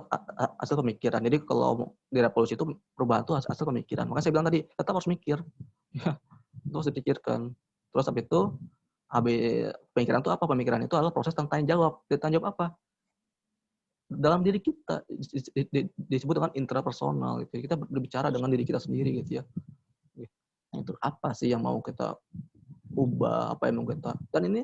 hasil pemikiran. Jadi kalau di revolusi itu perubahan itu hasil pemikiran. Makanya saya bilang tadi tetap harus mikir, terus dipikirkan. Terus habis itu pemikiran itu apa? Pemikiran itu adalah proses tanya jawab. Tanya jawab apa? Dalam diri kita disebut dengan intrapersonal, gitu. Kita berbicara dengan diri kita sendiri, gitu ya. Itu apa sih yang mau kita ubah, apa yang mau kita, dan ini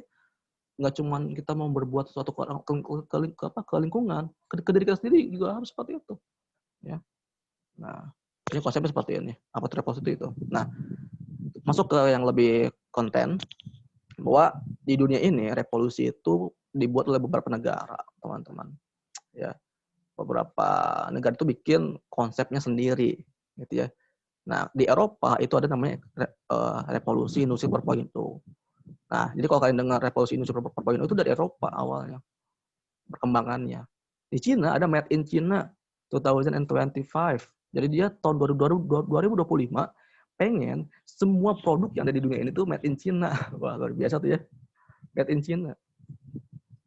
nggak cuma kita mau berbuat sesuatu ke lingkungan, ke diri kita sendiri juga harus seperti itu, ya. Nah ini konsepnya seperti ini, apa revolusi itu. Nah masuk ke yang lebih konten, bahwa di dunia ini revolusi itu dibuat oleh beberapa negara, teman-teman, ya. Beberapa negara itu bikin konsepnya sendiri, gitu ya. Nah, di Eropa itu ada namanya revolusi industri 4.0. Nah, jadi kalau kalian dengar revolusi industri 4.0 itu dari Eropa awalnya perkembangannya. Di Cina ada Made in China 2025. Jadi dia tahun 2025 pengen semua produk yang ada di dunia ini tuh made in China. Wah, luar biasa tuh ya. Made in China.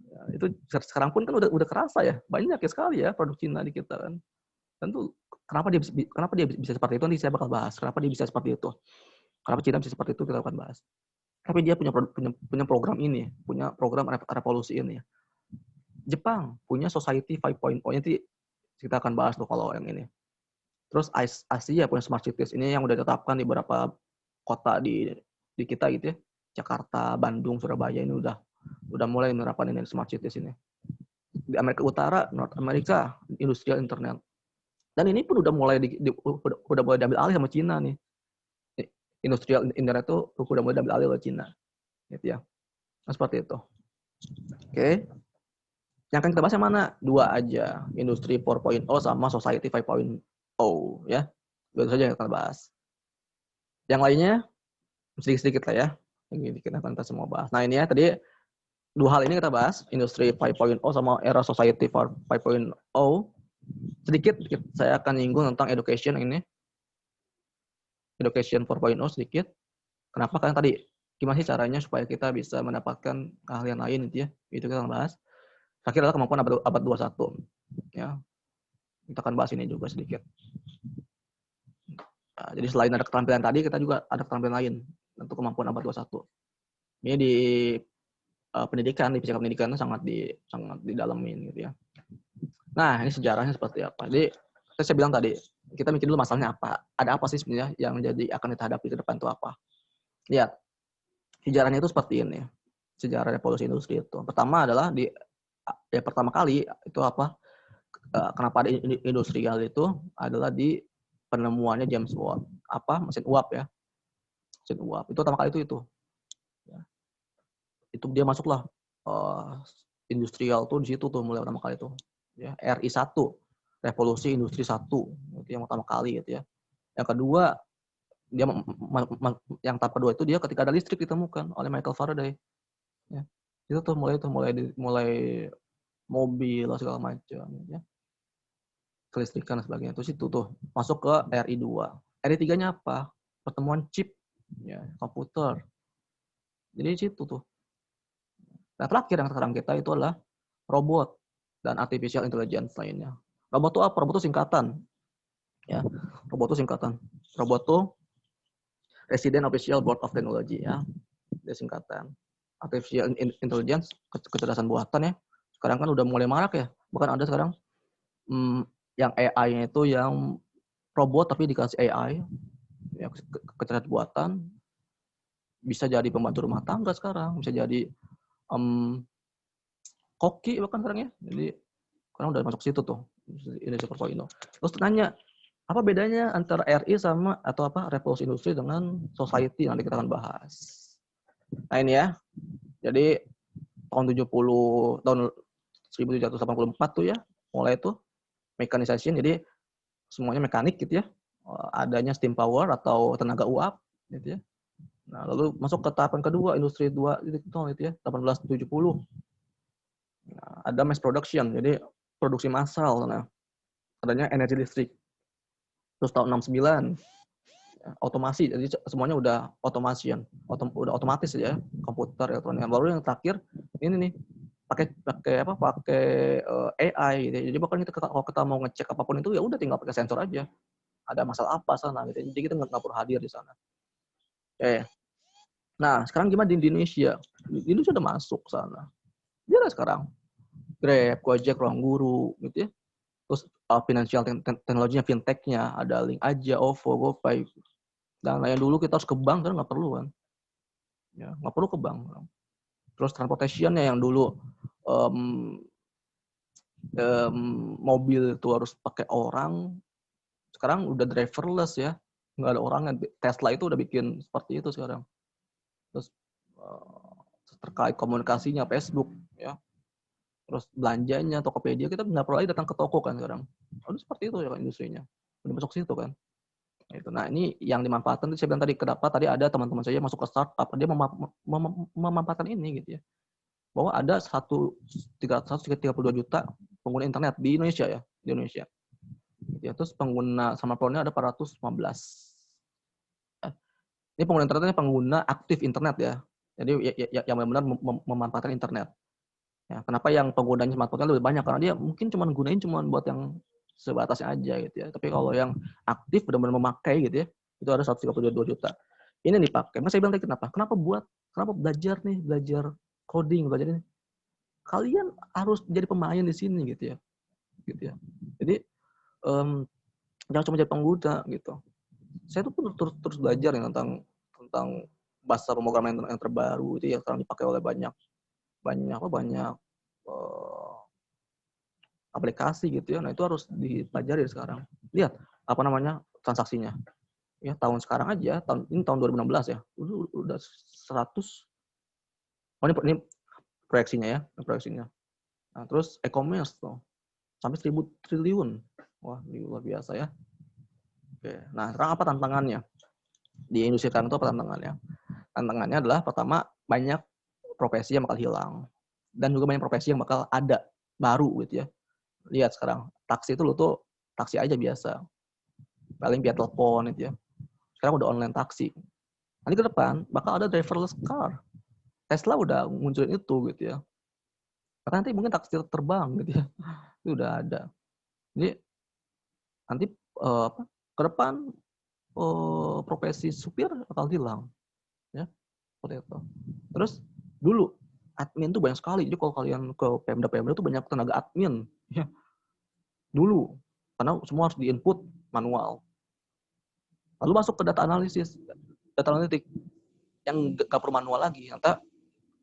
Ya, itu sekarang pun kan udah kerasa ya. Banyak ya sekali ya produk Cina di kita kan. Tentu kenapa dia bisa seperti itu, nanti saya bakal bahas. Kenapa dia bisa seperti itu? Kenapa Cina bisa seperti itu, kita akan bahas. Tapi dia punya program ini, punya program revolusi ini. Jepang punya Society 5.0, nanti kita akan bahas tuh kalau yang ini. Terus Asia punya Smart Cities, ini yang udah ditetapkan di beberapa kota di kita gitu ya. Jakarta, Bandung, Surabaya ini udah mulai menerapkan ini Smart Cities ini. Di Amerika Utara, North America, industrial internet. Dan ini pun udah mulai udah mulai diambil alih sama Cina nih. Industrial internet tuh udah mulai diambil alih oleh Cina. Gitu ya. Nah, seperti itu. Oke. Yang akan kita bahas yang mana? Dua aja. Industri 4.0 sama Society 5.0 ya. Itu saja yang kita bahas. Yang lainnya sedikit-sedikit lah ya. Ini kita akan semua bahas. Nah ini ya tadi dua hal ini kita bahas. Industri 5.0 sama era Society 5.0. Sedikit saya akan nyinggung tentang education ini. Education 4.0 sedikit. Kenapa? Karena tadi gimana sih caranya supaya kita bisa mendapatkan keahlian lain gitu ya. Itu kita akan bahas. Terakhir adalah kemampuan abad 21. Ya. Kita akan bahas ini juga sedikit. Nah, jadi selain ada keterampilan tadi, kita juga ada keterampilan lain untuk kemampuan abad 21. Ini di pendidikan, di fisika pendidikan sangat didalamin gitu ya. Nah, ini sejarahnya seperti apa. Jadi, saya bilang tadi, kita mikir dulu masalahnya apa. Ada apa sih sebenarnya yang akan kita hadapi ke depan itu apa. Lihat, sejarahnya itu seperti ini. Sejarah revolusi industri itu. Pertama adalah pertama kali itu apa? Kenapa ada industrial itu adalah di penemuannya James Watt. Apa? Mesin uap ya. Mesin uap. Itu pertama kali itu. Ya. Itu dia masuklah industrial tuh di situ tuh mulai pertama kali itu. Ya, RI1, revolusi industri 1. Itu yang pertama kali gitu ya. Yang kedua, dia yang tahap kedua itu dia ketika ada listrik ditemukan oleh Michael Faraday. Ya. Itu tuh mulai mobil segala macam ya. Kelistrikan dan sebagainya. Terus itu tuh masuk ke RI2. RI3-nya apa? Pertemuan chip ya, komputer. Jadi situ tuh. Nah, terakhir yang sekarang kita itu adalah robot dan artificial intelligence lainnya. Robot itu apa? Robot itu singkatan. Ya. Robot itu singkatan. Robot itu Resident Official Board of Technology ya. Dia singkatan. Artificial intelligence, kecerdasan buatan ya. Sekarang kan udah mulai marak ya. Bahkan ada sekarang yang AI-nya itu yang robot tapi dikasih AI ya, kecerdasan buatan, bisa jadi pembantu rumah tangga sekarang, bisa jadi koki bahkan sekarang ya. Jadi sekarang udah masuk situ tuh. Ini 4.0. Terus tanya, apa bedanya antara RI sama atau apa revolusi industri dengan society, nanti kita akan bahas. Nah ini ya. Jadi tahun 1784 tuh ya, mulai tuh mechanization, jadi semuanya mekanik gitu ya. Adanya steam power atau tenaga uap gitu ya. Nah, lalu masuk ke tahapan kedua, industri 2 gitu ya, 1870. Nah, ada mass production, jadi produksi massal. Nah, adanya energi listrik. Terus tahun 69 otomasi, jadi semuanya udah automation, udah otomatis ya, komputer, elektronik. Baru yang terakhir ini nih, pakai AI gitu. Jadi bahkan kalau kita mau ngecek apapun itu ya udah tinggal pakai sensor aja. Ada masalah apa sana gitu. Jadi kita nggak perlu hadir di sana. Nah, sekarang gimana di Indonesia? Di Indonesia udah masuk sana. Dia lah sekarang Grab, Gojek, Ruang Guru gitu ya. Terus financial teknologinya, fintech-nya, ada Link Aja, OVO, GoPay. Dan yang dulu kita harus ke bank kan nggak perlu kan. Ya, nggak perlu ke bank. Terus transportation-nya yang dulu mobil itu harus pakai orang, sekarang udah driverless ya, nggak ada orangnya. Tesla itu udah bikin seperti itu sekarang. Terus terkait komunikasinya Facebook ya, terus belanjanya Tokopedia, kita nggak perlu lagi datang ke toko kan sekarang. Udah seperti itu ya kan industrinya, udah masuk situ kan. Nah ini yang dimanfaatkan, saya bilang tadi, kenapa tadi ada teman-teman saya masuk ke startup, dia memanfaatkan ini gitu ya, bahwa ada 332 juta pengguna internet di Indonesia ya, di Indonesia. Ya, terus pengguna smartphone-nya ada 415. Ini pengguna internetnya pengguna aktif internet ya. Jadi yang benar-benar memanfaatkan internet. Ya, kenapa yang penggunanya smartphone-nya lebih banyak? Karena dia mungkin cuma gunain buat yang sebatasnya aja gitu ya. Tapi kalau yang aktif benar-benar memakai gitu ya, itu ada 132 juta. ini dipakai. Mas saya bilang tadi kenapa belajar coding, belajar ini. Kalian harus jadi pemain di sini gitu ya. Jadi jangan cuma jadi pengguna gitu. Saya tuh pun terus belajar ya tentang bahasa pemrograman yang terbaru itu yang sekarang dipakai oleh banyak aplikasi gitu ya. Nah, itu harus dipelajari sekarang. Lihat apa namanya transaksinya. Ya, tahun sekarang aja, tahun 2016 ya. Udah 100. Oh, ini proyeksinya. Nah, terus e-commerce tuh sampai 1.000 triliun. Wah, ini luar biasa ya. Oke. Nah, sekarang apa tantangannya? Di industri sekarang itu apa tantangannya? Tantangannya adalah pertama banyak profesi yang bakal hilang dan juga banyak profesi yang bakal ada baru gitu ya. Lihat sekarang taksi itu lo tuh taksi aja biasa, paling via telepon gitu ya. Sekarang udah online taksi. Nanti ke depan bakal ada driverless car. Tesla udah munculin itu gitu ya. Bahkan nanti mungkin taksi terbang gitu ya. Itu udah ada. Jadi nanti ke depan profesi supir bakal hilang ya. Seperti itu. Terus dulu admin tuh banyak sekali. Jadi kalau kalian ke Pemda tuh banyak tenaga admin ya. Dulu karena semua harus di-input manual. Lalu masuk ke data analitik yang nggak perlu manual lagi. Ternyata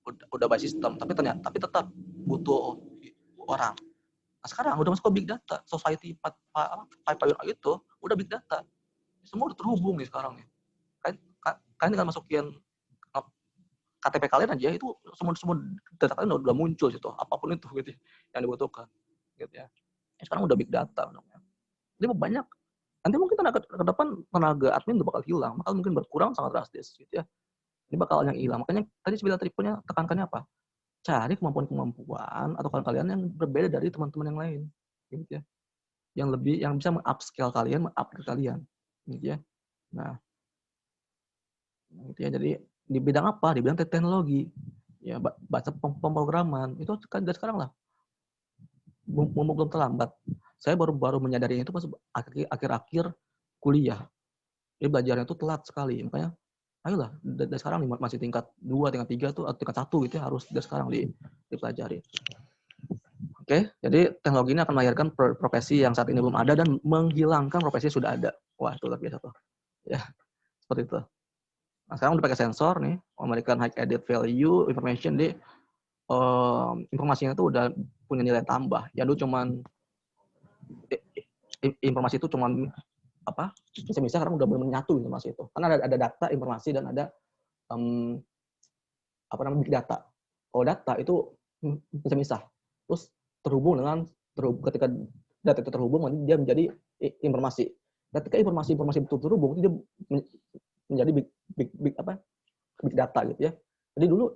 udah by sistem, tapi tetap butuh orang. Nah, sekarang udah masuk ke big data, society 5.0 itu udah big data. Semua udah terhubung nih sekarang nih. Kalian tinggal masukin KTP kalian aja itu semua data kalian udah muncul situ, apapun itu gitu yang dibutuhkan gitu ya. Sekarang udah big data. Jadi banyak. Nanti mungkin ke depan tenaga admin bakal hilang, bakal mungkin berkurang sangat drastis gitu ya. Ini bakal yang hilang. Makanya tadi sebenarnya tripnya tekankannya apa? Cari kemampuan atau kalian yang berbeda dari teman-teman yang lain gitu ya. Yang bisa meng-upscale kalian, meng-upgrade kalian gitu ya. Nah, gitu ya. Jadi di bidang apa? Di bidang teknologi. Ya, baca pemrograman. Itu kan dari sekarang lah. Belum terlambat. Saya baru menyadari itu pas akhir-akhir kuliah. Jadi belajarnya itu telat sekali. Makanya ayolah dari sekarang masih tingkat 2, tingkat 3 tuh atau tingkat 1 gitu ya, harus dari sekarang dipelajari. Oke, jadi teknologi ini akan melahirkan profesi yang saat ini belum ada dan menghilangkan profesi yang sudah ada. Wah, itu luar biasa tuh. Ya, seperti itu. Nah, sekarang udah pakai sensor nih, memberikan high added value information di informasinya itu udah punya nilai tambah. Ya dulu cuman informasi itu cuman apa? Bisa sekarang udah menyatu informasi itu. Karena ada data, informasi dan ada big data. Kalau data itu bisa misah. Terus terhubung ketika data itu terhubung dia menjadi informasi. Ketika informasi itu terhubung dia menjadi big data gitu ya. Jadi dulu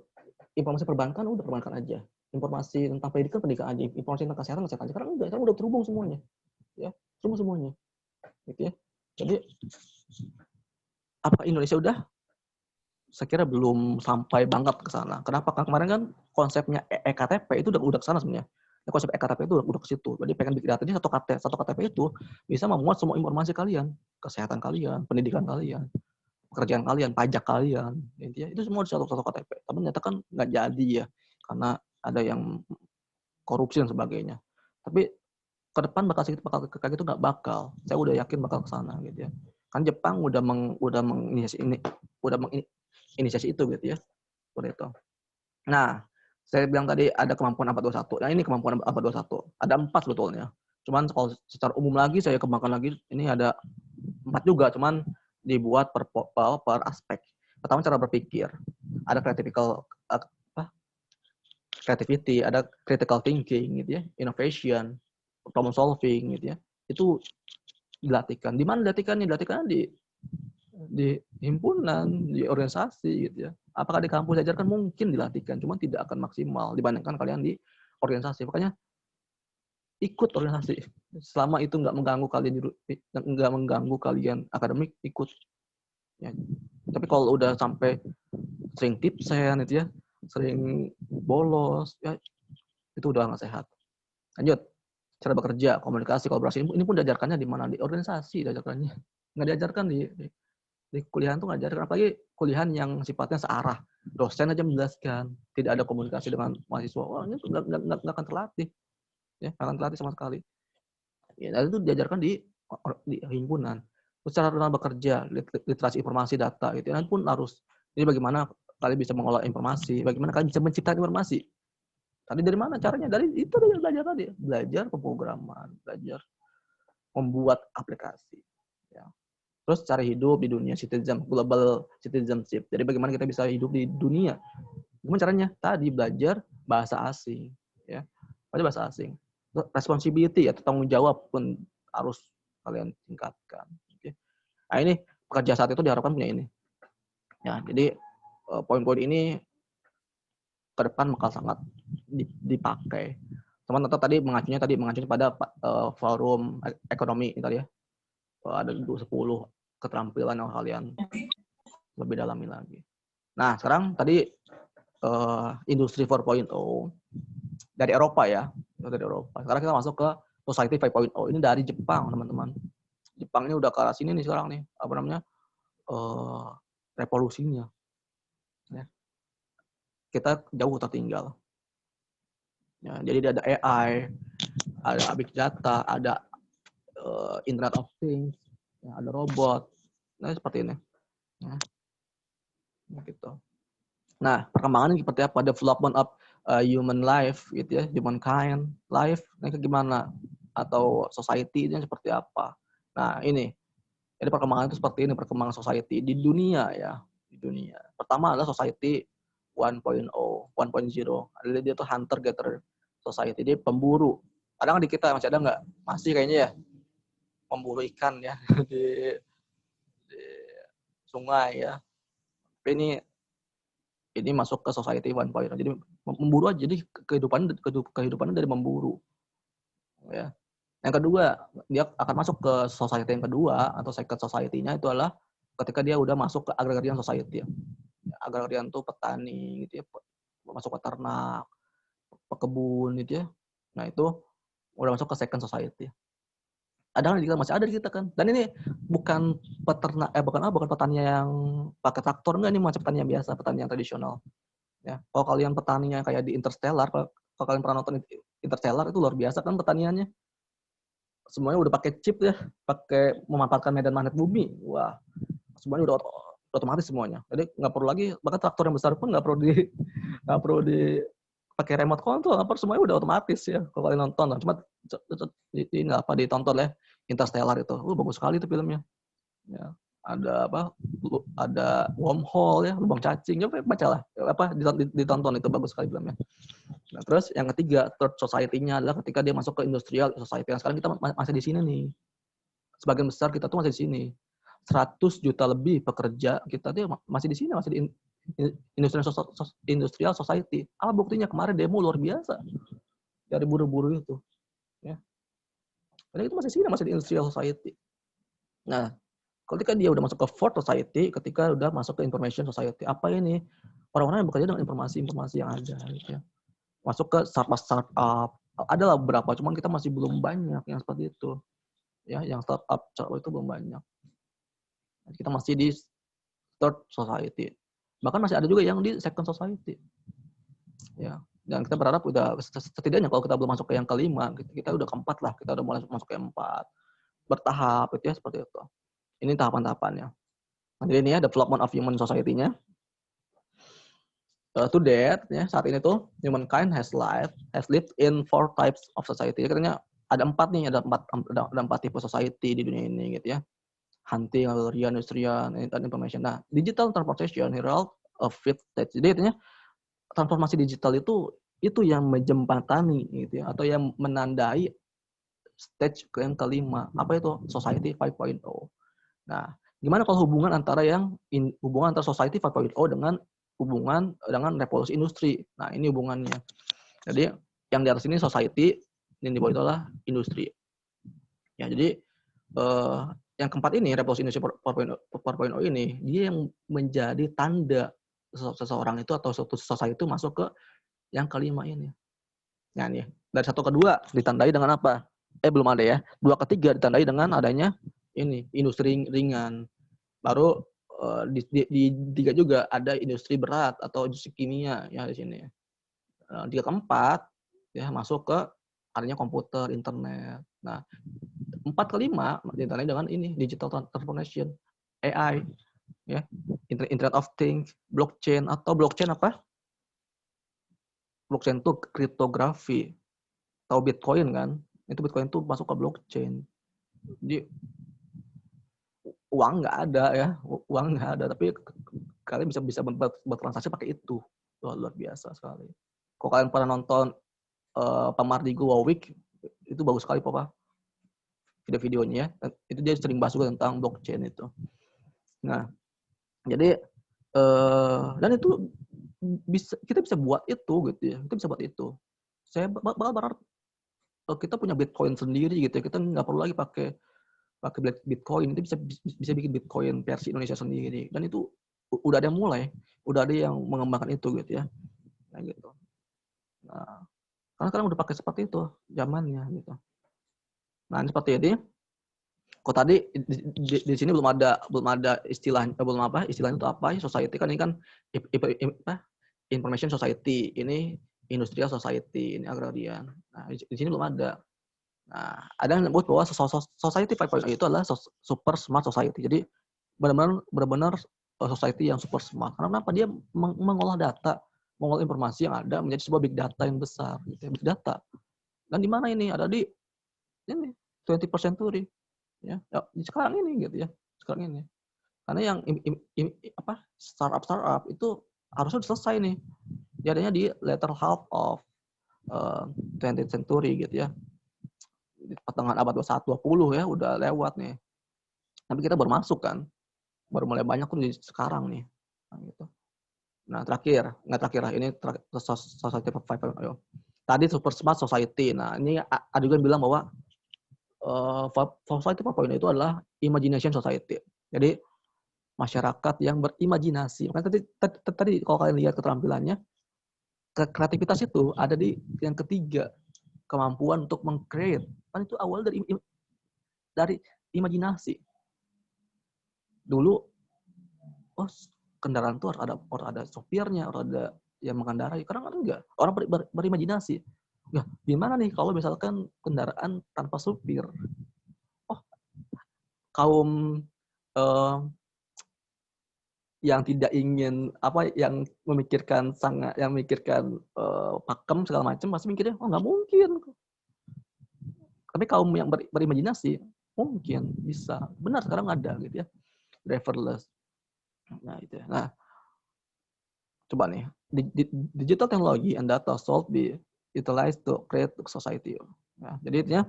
informasi perbankan udah perbankan aja. Informasi tentang pendidikan aja. Informasi tentang kesehatan aja. Sekarang udah terhubung semuanya. Ya, semuanya. Gitu ya. Jadi apa Indonesia udah? Saya kira belum sampai banget ke sana. Kenapa? Karena kemarin kan konsepnya EKTP itu udah ke sana sebenarnya. Konsep EKTP itu udah ke situ. Jadi pengen big data ini satu KTP itu bisa memuat semua informasi kalian, kesehatan kalian, pendidikan kalian, pekerjaan kalian, pajak kalian, intinya itu semua di satu KTP. Tapi ternyata kan nggak jadi ya, karena ada yang korupsi dan sebagainya. Tapi ke depan bakal kayak gitu nggak bakal. Saya udah yakin bakal ke sana gitu ya. Kan Jepang udah menginisiasi itu gitu ya. Seperti itu. Nah, saya bilang tadi ada kemampuan abad 21. Nah, ini kemampuan abad 21. Ada 4 sebetulnya. Cuman kalau secara umum lagi saya kembangkan lagi, ini ada 4 juga, cuman dibuat per aspek. Pertama cara berpikir. Ada creativity, ada critical thinking gitu ya, innovation, problem solving gitu ya. Itu dilatihkan. Di mana dilatihkannya? Dilatihkan di himpunan, di organisasi gitu ya. Apakah di kampus diajarkan? Mungkin dilatihkan, cuma tidak akan maksimal dibandingkan kalian di organisasi. Makanya ikut organisasi. Selama itu nggak mengganggu kalian akademik, ikut. Ya. Tapi kalau udah sampai sering tipsen itu ya, sering bolos, ya itu udah nggak sehat. Lanjut, cara bekerja, komunikasi, kolaborasi. Ini pun diajarkannya di mana? Di organisasi diajarkannya. Nggak diajarkan di kuliahan tuh nggak diajarkan. Apalagi perkuliahan yang sifatnya searah. Dosen aja menjelaskan, tidak ada komunikasi dengan mahasiswa. Wah, ini nggak akan terlatih, ya, nggak akan terlatih sama sekali. Ya, dan itu diajarkan di himpunan. Secara dalam bekerja, literasi informasi data, itu nanti pun harus. Jadi bagaimana kalian bisa mengolah informasi, bagaimana kalian bisa menciptakan informasi. Tadi dari mana caranya? Dari itu belajar tadi, belajar pemrograman, belajar membuat aplikasi. Ya. Terus cara hidup di dunia global citizenship. Jadi bagaimana kita bisa hidup di dunia? Gimana caranya? Tadi belajar bahasa asing, ya. Belajar bahasa asing. Responsibility atau tanggung jawab pun harus kalian tingkatkan. Oke. Nah, ini pekerja saat itu diharapkan punya ini. Ya, jadi poin-poin ini ke depan bakal sangat dipakai. Teman-teman tadi mengacunya pada forum ekonomi tadi ya. Ada 10 keterampilan yang kalian lebih dalami lagi. Nah, sekarang tadi industri 4.0 dari Eropa ya. Dari Eropa. Sekarang kita masuk ke society 5.0. Ini dari Jepang, teman-teman. Jepang ini udah ke arah sini nih sekarang nih. Apa namanya? Revolusinya. Ya. Kita jauh tertinggal. Ya, jadi ada AI, ada big data, ada Internet of Things, ya, ada robot. Nah, seperti ini. Ya. Gitu. Nah, perkembangan seperti apa? Development of human life, gitu ya, humankind life, ini gimana? Atau society ini seperti apa? Nah, ini. Jadi perkembangan itu seperti ini, perkembangan society di dunia ya, di dunia. Pertama adalah society 1.0, 1.0. Adalah dia tuh hunter gatherer society, dia pemburu. Kadang di kita masih ada nggak? Masih kayaknya ya, memburu ikan ya di sungai ya. Tapi ini masuk ke society 1.0. Jadi memburu aja, jadi kehidupannya dari memburu. Ya. Yang kedua, dia akan masuk ke society yang kedua atau second society-nya itu adalah ketika dia udah masuk ke agrarian society. Ya. Agrarian tuh petani gitu ya, masuk peternak, pekebun gitu ya. Nah, itu udah masuk ke second society. Ada kan masih ada di kita kan. Dan ini bukan bukan petani yang pakai traktor, enggak, ini macam petani yang biasa, petani yang tradisional. Ya, kalau kalian petaninya kayak di Interstellar, kalau kalian pernah nonton Interstellar itu luar biasa kan petaniannya. Semuanya udah pakai chip ya, pakai memanfaatkan medan magnet bumi. Wah, semuanya udah otomatis semuanya. Jadi nggak perlu lagi, bahkan traktor yang besar pun nggak perlu di pakai remote control, semuanya udah otomatis ya. Kalau kalian nonton, cuma ini apa ditonton ya, Interstellar itu, bagus sekali itu filmnya. Ya, ada wormhole ya, lubang cacing, coba bacalah ditonton, itu bagus sekali filmnya. Nah, terus yang ketiga, third society-nya adalah ketika dia masuk ke industrial society. Yang sekarang kita masih di sini nih. Sebagian besar kita tuh masih di sini. 100 juta lebih pekerja kita tuh masih di sini, masih di industrial society. Apa buktinya? Kemarin demo luar biasa dari buruh-buruh itu. Ya. Jadi itu masih sini, masih di industrial society. Nah, ketika dia udah masuk ke fourth society, ketika udah masuk ke information society, apa ini? Orang-orang yang bekerja dengan informasi yang ada. Gitu ya. Masuk ke startup, adalah beberapa, cuman kita masih belum banyak yang seperti itu. Ya, yang startup itu belum banyak. Kita masih di third society. Bahkan masih ada juga yang di second society. Ya, dan kita berharap udah setidaknya kalau kita belum masuk ke yang kelima, kita udah keempat lah, kita udah mulai masuk ke 4. Bertahap itu ya, seperti itu. Ini tahapan-tahapannya. Jadi ini ya development of human society-nya. To that, ya, saat ini tuh humankind has lived in 4 types of society. Katanya ada 4 nih, ada 4 tipe society di dunia ini gitu ya. Hunting, agrarian, industrial, and information. Nah, digital transportation herald of fifth stage. Jadi katanya transformasi digital itu yang menjembatani gitu ya, atau yang menandai stage yang kelima. Apa itu? Society 5.0. Nah, gimana kalau hubungan antara society 5.0 dengan revolusi industri. Nah, ini hubungannya. Jadi, yang di atas ini society, yang di bawah itu adalah industri. Ya, jadi yang keempat ini, revolusi industri 4.0 ini, dia yang menjadi tanda seseorang itu atau suatu society itu masuk ke yang kelima ini. Nah, nih, dari 1 ke 2 ditandai dengan apa? Belum ada ya. 2 ke 3 ditandai dengan adanya ini, industri ringan. Baru di tiga juga ada industri berat atau industri kimia ya di sini. Tiga keempat ya masuk ke artinya komputer, internet. Nah, 4 ke 5 internet dengan ini digital transformation, AI, ya, Internet of Things, blockchain atau blockchain apa? Blockchain itu kriptografi. Tahu Bitcoin kan? Itu Bitcoin itu masuk ke blockchain. Jadi uang nggak ada ya, uang nggak ada, tapi kalian bisa bertransaksi pakai itu. Luar biasa sekali. Kalau kalian pernah nonton Pamardigo Warwick, itu bagus sekali Papa. Video-videonya, itu dia sering bahas juga tentang blockchain itu. Nah, jadi dan itu kita bisa buat itu gitu ya, kita bisa buat itu. Saya berharap kita punya Bitcoin sendiri gitu ya, kita nggak perlu lagi pakai Bitcoin, itu bisa bikin Bitcoin versi Indonesia sendiri, dan itu udah ada yang mulai, udah ada yang mengembangkan itu gitu ya, nah gitu. Nah, karena sekarang udah pakai seperti itu zamannya gitu. Nah, ini seperti ini. Kok tadi di sini belum ada istilahnya itu apa? Society kan ini kan information society, ini industrial society, ini agrarian. Nah, di sini belum ada. Nah, ada yang menyebut bahwa society 5.0 itu adalah super smart society. Jadi benar-benar society yang super smart. Karena kenapa? Dia mengolah data, mengolah informasi yang ada menjadi sebuah big data yang besar, gitu, big data. Dan di mana ini? Ada di ini 21st century. Ya, sekarang ini gitu ya. Sekarang ini. Karena yang startup itu harusnya selesai nih. Dia adanya di later half of 20th century gitu ya. Di pertengahan abad 21 20 ya udah lewat nih. Tapi kita baru masuk kan. Baru mulai banyak tuh di sekarang nih. Nah, gitu. Nah, nggak terakhir lah, ini society 5.0. Tadi super smart society. Nah, ini ada juga yang bilang bahwa society 4.0 itu adalah imagination society. Jadi masyarakat yang berimajinasi. Makanya tadi kalau kalian lihat keterampilannya, kreativitas itu ada di yang ketiga, kemampuan untuk meng-create. Kan itu awal dari imajinasi. Dulu, kendaraan itu harus ada sopirnya, harus ada yang mengendarai. Sekarang kan enggak. Orang berimajinasi. Ya, gimana nih kalau misalkan kendaraan tanpa supir? Oh, kaum yang tidak ingin yang memikirkan pakem segala macam pasti mikirnya nggak mungkin. Tapi kaum yang berimajinasi mungkin bisa. Benar sekarang ada gitu ya, driverless. Nah itu ya. Nah coba nih, digital technology and data solve be utilized to create society. Nah, jadi intinya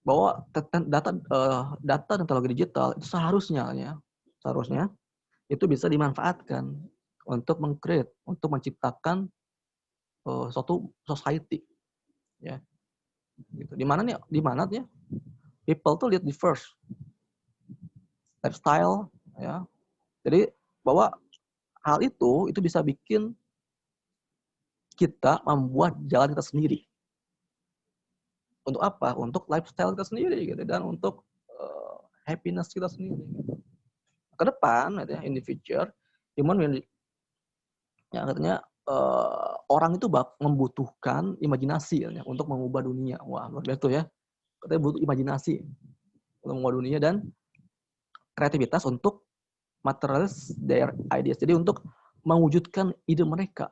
bahwa data dan teknologi digital itu seharusnya itu bisa dimanfaatkan untuk meng-create, untuk menciptakan suatu society, ya. Gitu. Di mana nih people tuh lihat di first lifestyle, ya. Jadi bahwa hal itu bisa bikin kita membuat jalan kita sendiri. Untuk apa? Untuk lifestyle kita sendiri gitu, dan untuk happiness kita sendiri. Gitu. Ke depan, gitu ya, in the future, ya katanya orang itu membutuhkan imajinasi ya, untuk mengubah dunia. Wah, luar biasa ya. Katanya butuh imajinasi untuk mengubah dunia dan kreativitas untuk materialize their ideas. Jadi untuk mewujudkan ide mereka.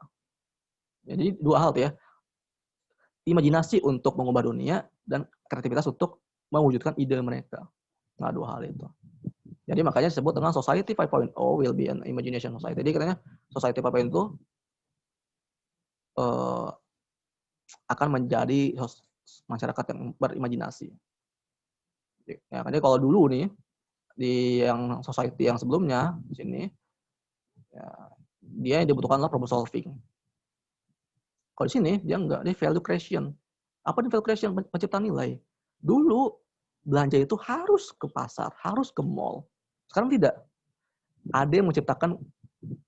Jadi dua hal tuh ya. Imajinasi untuk mengubah dunia dan kreativitas untuk mewujudkan ide mereka. Nah, dua hal itu. Jadi makanya disebut dengan Society 5.0 will be an imagination society. Jadi katanya Society 5.0 itu akan menjadi masyarakat yang berimajinasi. Ya, karena kalau dulu nih di yang society yang sebelumnya di sini, ya, dia yang dibutuhkanlah problem solving. Kalau di sini dia enggak, dia value creation. Apa nih value creation? Penciptaan nilai. Dulu belanja itu harus ke pasar, harus ke mall. Sekarang tidak. Ada yang menciptakan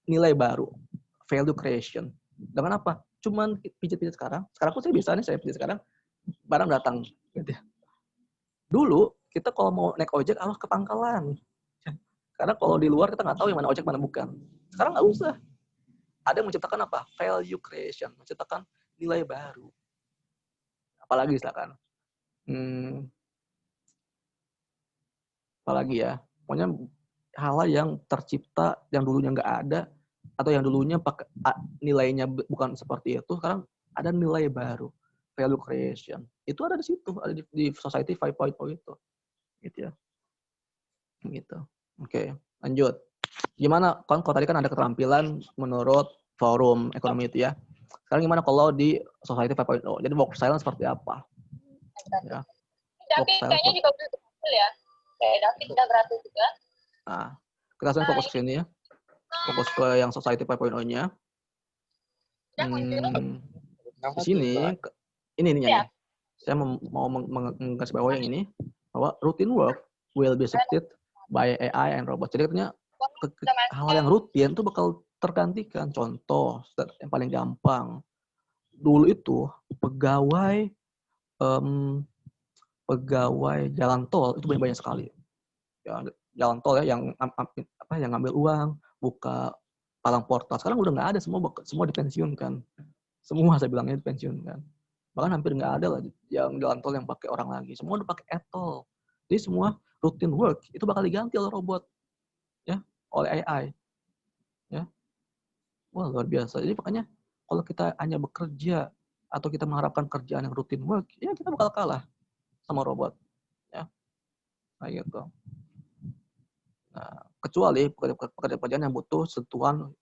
nilai baru, value creation. Dengan apa? Cuman pijit-pijit sekarang. Sekarang pun saya bisa nih, saya pijit sekarang, barang datang. Gitu. Dulu kita kalau mau naik ojek harus ke pangkalan. Karena kalau di luar kita nggak tahu yang mana ojek mana bukan. Sekarang nggak usah. Ada yang menciptakan apa? Value creation, menciptakan nilai baru. Apalagi silakan. Apalagi ya. Pokoknya hal yang tercipta yang dulunya nggak ada atau yang dulunya nilainya bukan seperti itu, sekarang ada nilai baru. Value creation. Itu ada di situ, ada di Society 5.0 itu. Gitu ya. Gitu. Oke, lanjut. Gimana, kalau tadi kan ada keterampilan menurut forum ekonomi itu ya. Sekarang gimana kalau di Society 5.0? Jadi work style seperti apa? Ya. Tapi kayaknya juga betul ya. Kayak David udah berhasil juga. Nah, kita langsung fokus ke sini ya. Fokus ke yang Society 5.0-nya. Di sini, ini ininya nih. Saya mau menggaris bawah yang ini, bahwa routine work will be succeeded by AI and robots. Jadi katanya hal yang rutin itu bakal tergantikan. Contoh yang paling gampang, dulu itu pegawai jalan tol itu banyak sekali. Ya, jalan tol ya yang ngambil uang, buka palang portal. Sekarang udah nggak ada, semua dipensiunkan. Semua saya bilangnya dipensiunkan. Bahkan hampir nggak ada lah yang jalan tol yang pakai orang lagi. Semua udah pakai e-tol. Jadi semua routine work itu bakal diganti oleh robot, ya, oleh AI. Ya. Wah, luar biasa. Jadi makanya kalau kita hanya bekerja atau kita mengharapkan kerjaan yang routine work, ya kita bakal kalah sama robot. Ya. Nah, gitu. Nah, kecuali pekerjaan yang butuh sentuhan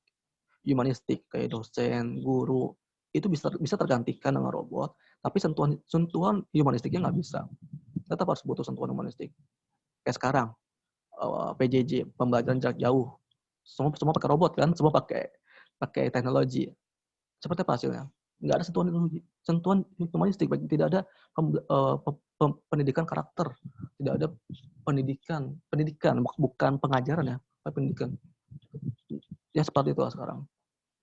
humanistik kayak dosen, guru, itu bisa tergantikan dengan robot, tapi sentuhan humanistiknya nggak bisa. Tetap harus butuh sentuhan humanistik. Kayak sekarang, PJJ, pembelajaran jarak jauh, semua pakai robot kan, semua pakai teknologi. Seperti apa hasilnya? Nggak ada sentuhan humanistik, tidak ada pendidikan karakter, tidak ada pendidikan bukan pengajaran ya, pendidikan. Ya seperti itu sekarang.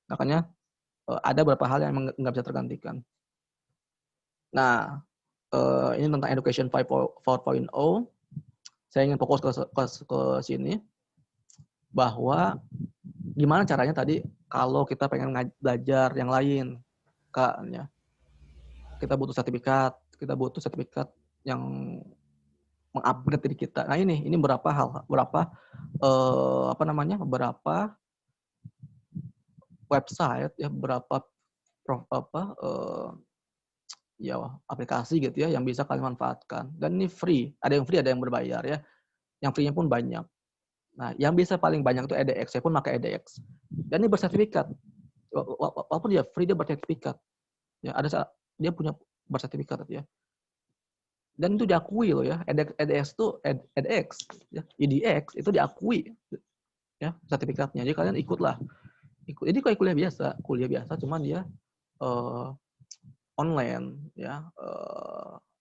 Makanya ada beberapa hal yang nggak bisa tergantikan. Nah, ini tentang Education 4.0. Saya ingin fokus ke sini, bahwa gimana caranya tadi kalau kita pengen belajar yang lain, Kak, ya. Kita butuh sertifikat yang mengupgrade diri kita. Nah, ini beberapa website ya, beberapa aplikasi gitu ya yang bisa kalian manfaatkan. Dan ini free, ada yang free, ada yang berbayar ya. Yang free-nya pun banyak. Nah, yang bisa paling banyak itu edX. Saya pun pakai edX. Dan ini bersertifikat. Walaupun dia free, dia bersertifikat. Ya, dia punya bersertifikat ya. Dan itu diakui loh ya. edX itu edX, ya. EDX itu diakui ya sertifikatnya. Jadi kalian ikutlah. Jadi kayak kuliah biasa, cuma dia online ya.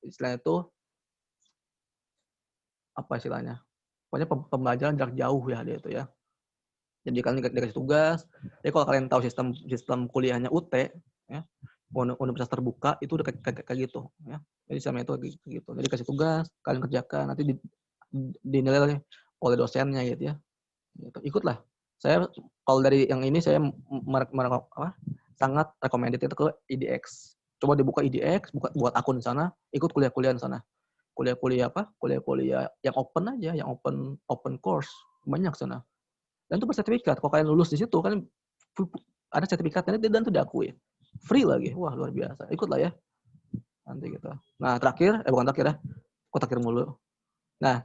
Istilahnya itu apa istilahnya? Pokoknya pembelajaran jarak jauh ya dia itu ya. Jadi kalian dikasih tugas. Jadi kalau kalian tahu sistem kuliahnya UT ya, universitas terbuka itu udah kayak gitu ya. Jadi sama itu gitu. Jadi kasih tugas, kalian kerjakan, nanti dinilai oleh dosennya gitu ya. Gitu. Ikutlah. Saya kalau dari yang ini saya sangat recommended itu ke EDX. Coba dibuka EDX, buat akun di sana, ikut kuliah-kuliah di sana. Kuliah-kuliah yang open aja, yang open course, banyak sana. Dan itu bersertifikat. Kalau kalian lulus di situ kan ada sertifikatnya dan itu diakui. Free lagi. Wah, luar biasa. Ikutlah ya. Nanti gitu. Nah, bukan terakhir ya. Kok terakhir mulu. Nah,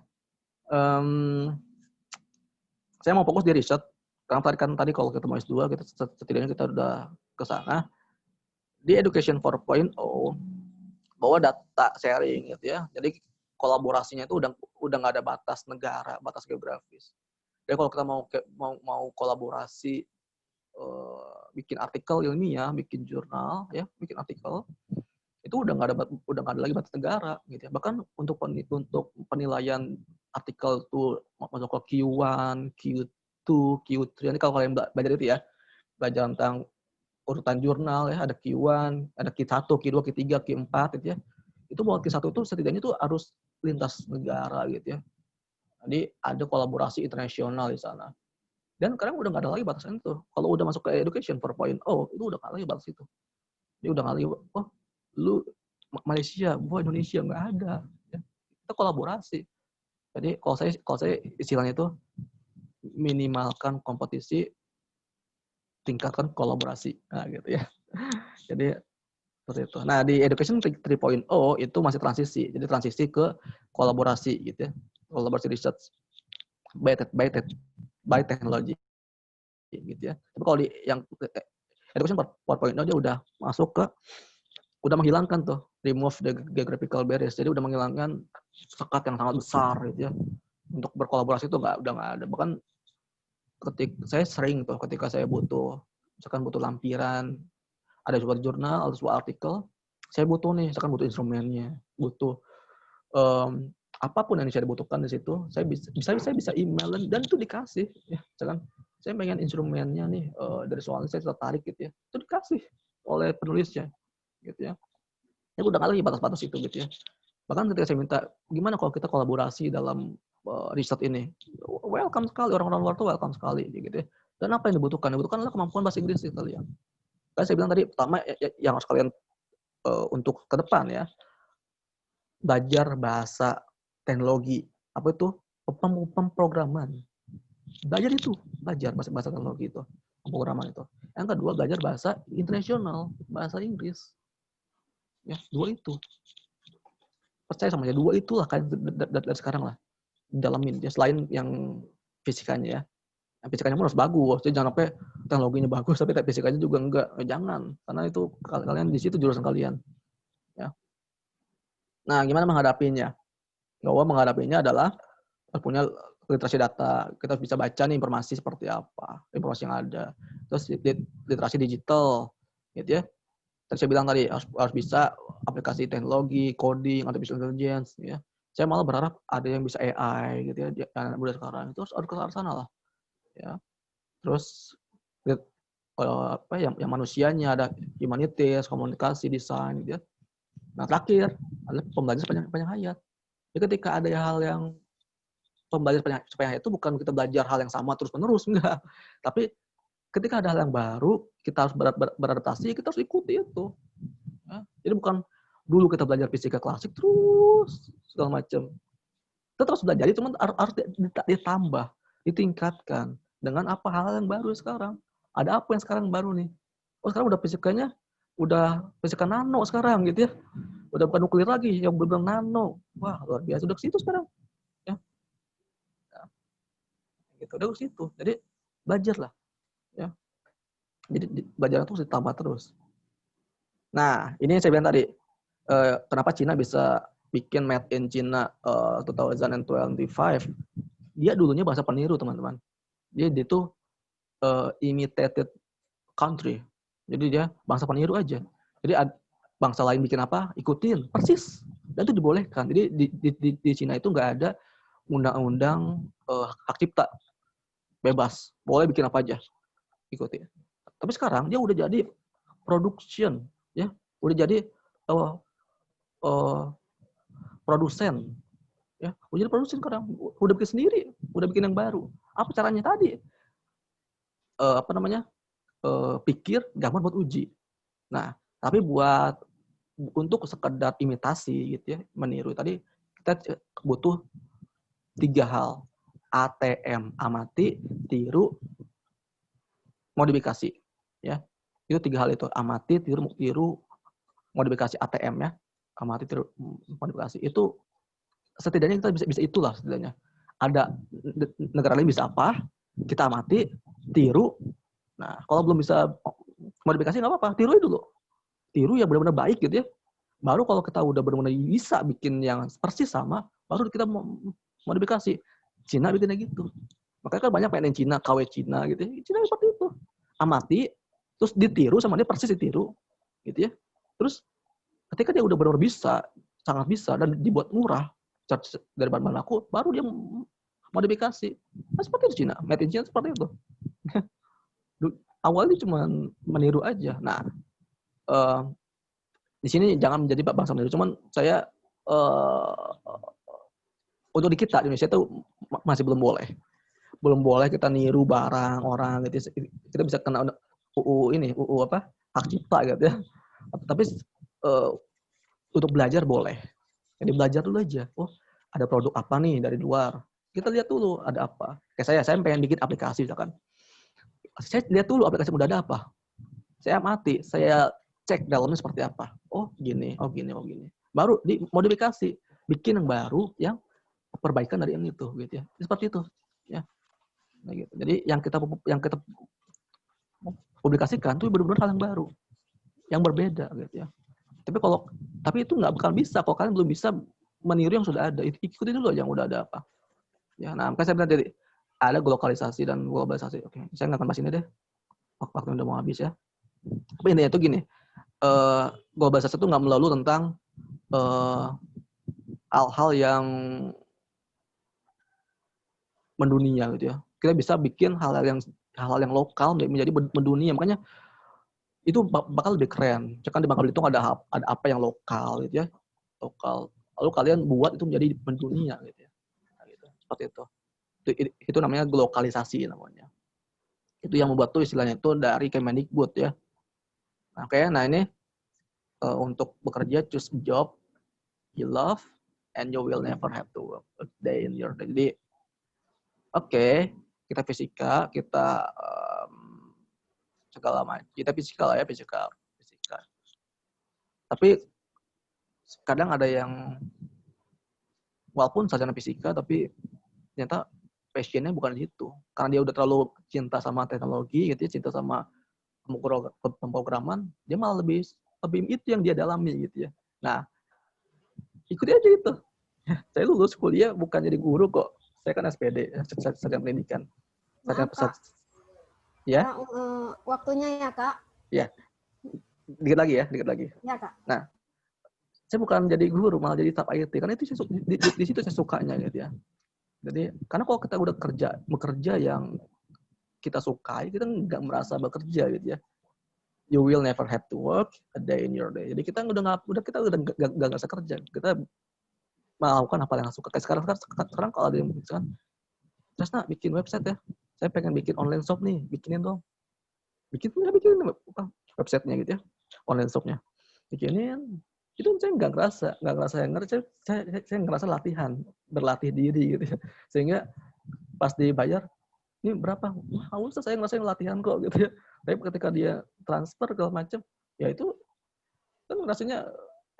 saya mau fokus di riset. Karena tadi kalau kita mau S2, setidaknya kita udah ke sana. Di Education 4.0 bahwa data sharing gitu ya. Jadi kolaborasinya itu udah nggak ada batas negara, batas geografis. Jadi kalau kita mau kolaborasi, bikin artikel ilmiah, bikin jurnal ya, bikin artikel, itu udah nggak ada lagi batas negara gitu ya. Bahkan untuk penilaian artikel tuh masuk ke Q1, Q2, Q3. Ini kalau kalian belajar itu ya, belajar tentang urutan jurnal ya, ada Q1, ada Q1, Q2, Q3, Q4 gitu ya. Itu buat Q1 itu setidaknya itu harus lintas negara gitu ya. Jadi ada kolaborasi internasional di sana. Dan sekarang udah nggak ada lagi batasan itu. Kalau udah masuk ke education 4.0, itu udah nggak lagi batas itu. Dia udah nggak lagi, oh lu Malaysia, gua Indonesia, nggak ada. Ya. Kita kolaborasi. Jadi kalau saya istilahnya itu minimalkan kompetisi, tingkatkan kolaborasi. Nah, gitu ya. Jadi seperti itu. Nah, di education 3.0 itu masih transisi. Jadi transisi ke kolaborasi gitu ya. Kolaborasi research by technology gitu ya. Tapi kalau di yang education 4.0 dia udah masuk ke, udah menghilangkan tuh, remove the geographical barriers. Jadi udah menghilangkan sekat yang sangat besar gitu ya. Untuk berkolaborasi itu udah nggak ada. Bahkan saya sering tuh ketika saya misalkan butuh lampiran, ada sebuah jurnal atau sebuah artikel, saya butuh nih, misalkan butuh instrumennya, butuh apapun yang saya butuhkan di situ, saya bisa email dan itu dikasih. Ya, misalkan saya pengen instrumennya nih dari soalnya saya tertarik gitu ya, itu dikasih oleh penulisnya, gitu ya. Ya udah nggak lagi batas-batas itu gitu ya. Bahkan ketika saya minta, gimana kalau kita kolaborasi dalam riset ini, welcome sekali, orang-orang luar tuh welcome sekali gitu ya. Dan apa yang dibutuhkan? Dibutuhkan adalah kemampuan bahasa Inggris kalian. Kan saya bilang tadi, pertama yang harus kalian untuk ke depan ya, belajar bahasa teknologi. Apa itu? Pemrograman. Belajar bahasa teknologi itu, pemrograman itu. Yang kedua, belajar bahasa internasional, bahasa Inggris. Ya, dua itu. Percaya sama aja, dua itulah kalian dari sekarang lah. Dalamin ya, selain yang fisikanya ya. Yang fisikanya pun harus bagus. Jadi jangan sampai teknologinya bagus tapi fisikanya juga enggak. Jangan, karena itu kalian di situ jurusan kalian. Ya. Nah, gimana menghadapinya? Bahwa menghadapinya adalah punya literasi data. Kita bisa baca nih informasi seperti apa, informasi yang ada. Terus literasi digital, gitu ya. Tadi saya bilang tadi harus bisa aplikasi teknologi, coding, artificial intelligence, ya. Saya malah berharap ada yang bisa AI, gitu ya, anak muda sekarang. Itu harus ke arah sana lah, ya. Terus yang manusianya ada humanities, komunikasi, desain, gitu ya. Nah, terakhir adalah pembelajaran sepanjang hayat. Jadi ketika ada hal yang pembelajaran sepanjang hayat itu bukan kita belajar hal yang sama terus-menerus, enggak. Tapi ketika ada hal yang baru, kita harus beradaptasi, kita harus ikuti itu. Ya. Jadi bukan dulu kita belajar fisika klasik terus segala macam. Kita terus belajar, cuma harus ditambah, ditingkatkan dengan apa hal yang baru sekarang. Ada apa yang sekarang baru nih? Oh, sekarang udah fisikanya, udah fisika nano sekarang gitu ya. Udah bukan nuklir lagi, yang benar nano. Wah, luar biasa, udah ke situ sekarang. Ya. Nah, gitu, udah ke situ. Jadi belajarlah. Ya. Jadi belajar itu harus ditambah terus. Nah, ini yang saya bilang tadi. Kenapa Cina bisa bikin Made in China 2025? Dia dulunya bahasa peniru, teman-teman. Dia itu imitated country. Jadi dia bangsa peniru aja. Jadi bangsa lain bikin apa, ikutin persis. Dan itu dibolehkan. Jadi di Cina itu nggak ada undang-undang hak cipta, bebas, boleh bikin apa aja, ikuti. Tapi sekarang dia udah jadi production, ya, udah jadi produsen, ya, udah jadi produsen sekarang, udah bikin sendiri, udah bikin yang baru. Apa caranya tadi? Pikir, gambar buat uji. Nah, tapi untuk sekedar imitasi gitu ya, meniru tadi, kita butuh 3 hal. ATM, amati, tiru, modifikasi. Ya. Itu 3 hal itu. Amati, tiru, modifikasi. ATM ya. Amati, tiru, modifikasi. Itu setidaknya kita bisa itulah setidaknya. Ada negara lain bisa apa, kita amati, tiru. Nah, kalau belum bisa modifikasi nggak apa-apa, tiru dulu. Tiru yang benar-benar baik gitu ya. Baru kalau kita udah benar-benar bisa bikin yang persis sama, baru kita modifikasi. Cina bikinnya gitu. Makanya kan banyak PNN Cina, KW Cina gitu ya. Cina seperti itu. Amati, terus ditiru sama dia persis ditiru. Gitu ya. Terus ketika dia udah benar-benar bisa, sangat bisa, dan dibuat murah dari bahan baku, baru dia modifikasi. Nah, seperti itu Cina. Made in China seperti itu. Awalnya cuma meniru aja. Nah, di sini jangan menjadi bangsa meniru. Cuman saya untuk di kita di Indonesia itu masih belum boleh. Belum boleh kita niru barang orang gitu. Kita bisa kena UU apa? Hak cipta gitu ya. Tapi untuk belajar boleh. Jadi belajar dulu aja. Oh, ada produk apa nih dari luar. Kita lihat dulu ada apa. Kayak saya pengen bikin aplikasi misalkan. Saya lihat dulu aplikasi udah ada apa. Saya amati, saya cek dalamnya seperti apa. Oh, gini, oh gini, oh gini. Baru dimodifikasi, bikin yang baru yang perbaikan dari yang itu gitu ya. Seperti itu ya. Nah, gitu. Jadi yang kita publikasikan itu benar-benar hal yang baru, yang berbeda gitu ya. Tapi itu nggak bakal bisa kalau kalian belum bisa meniru yang sudah ada. Ikuti dulu aja yang udah ada apa. Ya, nah makanya saya bilang tadi ada globalisasi dan globalisasi. Oke, saya nggak akan bahas ini deh. Waktu udah mau habis ya. Tapi intinya itu gini, globalisasi itu nggak melulu tentang hal-hal yang mendunia gitu ya. Kita bisa bikin hal-hal yang lokal menjadi mendunia. Makanya itu bakal lebih keren. Kan di Bangka Belitung ada apa yang lokal gitu ya. Lokal. Lalu kalian buat itu menjadi mendunia gitu ya. Nah, gitu. Seperti itu. Itu namanya globalisasi namanya. Itu yang membuat tuh istilahnya itu dari Kemendikbud ya. Nah, nah ini untuk bekerja choose job you love and you will never have to work a day in your day. Jadi kita fisika, kita segala macam. Kita fisikal ya, fisikal. Tapi kadang ada yang walaupun sarjana fisika tapi ternyata passionnya bukan di situ. Karena dia udah terlalu cinta sama teknologi gitu ya, cinta sama pemrograman, dia malah lebih itu yang dia dalami gitu ya. Nah, ikuti aja itu. Saya lulus kuliah bukan jadi guru kok. Saya kan SPD, sarjana pendidikan. Ya. Waktunya ya, Kak. Ya. Dikit lagi. Ya, Kak. Nah, saya bukan jadi guru, malah jadi staff IT. Karena itu di situ saya sukanya gitu ya. Jadi, karena kalau kita udah bekerja yang kita sukai, kita nggak merasa bekerja gitu ya. You will never have to work a day in your day. Jadi kita udah nggak ngerasa kerja. Kita melakukan apa yang suka. Kayak sekarang kalau ada yang misalkan, Tresna bikin website ya. Saya pengen bikin online shop nih, bikinin dong. Bikin websitenya gitu ya, online shopnya. Bikinin. Itu saya nggak ngerasa yang ngerti. Saya ngerasa berlatih diri gitu ya. Sehingga pas dibayar, ini berapa? Wah, usah saya ngerasain latihan kok gitu ya. Tapi ketika dia transfer segala macam, ya itu kan rasanya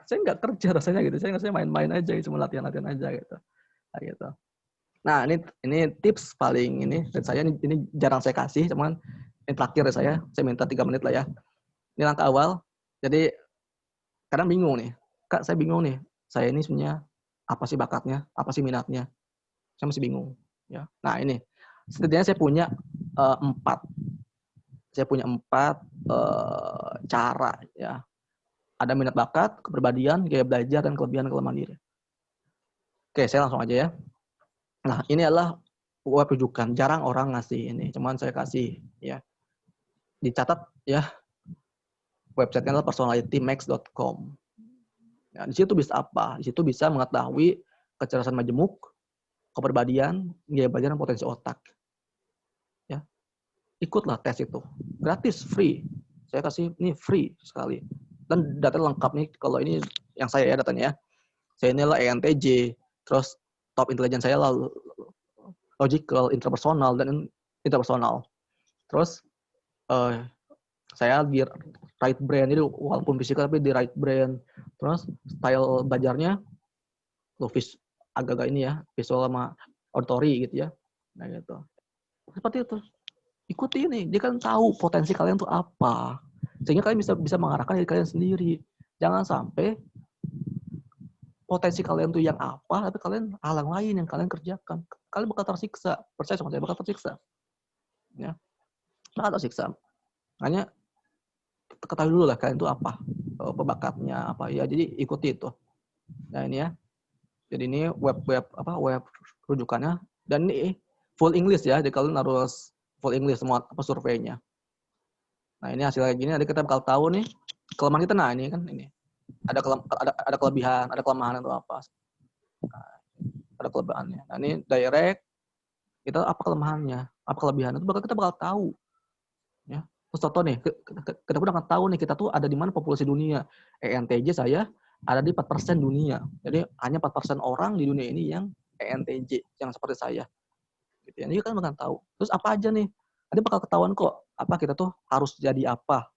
saya nggak kerja rasanya gitu. Saya ngerasa main-main aja, cuma latihan-latihan aja gitu. Nah, gitu. Nah, ini tips paling ini dari saya ini jarang saya kasih, cuman ini terakhir dari saya minta 3 menit lah ya. Ini langkah awal. Jadi kadang bingung nih. Kak, saya bingung nih. Saya ini sebenarnya apa sih bakatnya? Apa sih minatnya? Saya masih bingung ya. Nah, ini setidaknya saya punya 4. Saya punya 4 cara ya. Ada minat bakat, kepribadian, gaya belajar, dan kelebihan kelemahan diri. Oke, saya langsung aja ya. Nah, ini adalah web rujukan. Jarang orang ngasih ini, cuman saya kasih ya. Dicatat ya. Websitenya adalah personalitymax.com. Nah, di situ bisa apa? Di situ bisa mengetahui kecerdasan majemuk, kepribadian, gaya belajar, dan potensi otak. Ya. Ikutlah tes itu. Gratis, free. Saya kasih ini free sekali. Dan data lengkap nih, kalau ini yang saya ya datanya ya. Saya ini adalah ENTJ, terus top intelligence saya lah logical, interpersonal, dan interpersonal. Terus saya di right brain, jadi walaupun fisikal tapi di right brain. Terus style belajarnya agak-agak ini ya, visual sama auditory gitu ya. Nah gitu. Seperti itu. Ikuti ini, dia kan tahu potensi kalian tuh apa. Sehingga kalian bisa mengarahkan diri kalian sendiri. Jangan sampai potensi kalian tuh yang apa, tapi kalian hal yang lain yang kalian kerjakan. Kalian bakal tersiksa. Percaya sama saya, bakal tersiksa. Ya. Bakal tersiksa. Makanya ketahui dulu lah kalian itu apa. Pembakatnya apa ya. Jadi ikuti itu. Nah ini ya. Jadi ini web rujukannya. Dan ini full English ya. Jadi kalian harus full English semua surveinya. Nah ini hasilnya kayak gini. Nanti kita bakal tahu nih kelemahan kita. Nah ini kan ini. Ada kelebihan, ada kelemahan itu apa. Nah, ada kelebihannya. Nah ini direct, Kita apa kelemahannya, apa kelebihannya, itu kita bakal tahu. Ya. Terus contoh nih, kita pun akan tahu nih kita tuh ada di mana populasi dunia. ENTJ saya ada di 4% dunia. Jadi hanya 4% orang di dunia ini yang ENTJ, yang seperti saya. Gitu ya. Jadi kan bakal tahu. Terus apa aja nih? Nanti bakal ketahuan kok apa kita tuh harus jadi apa.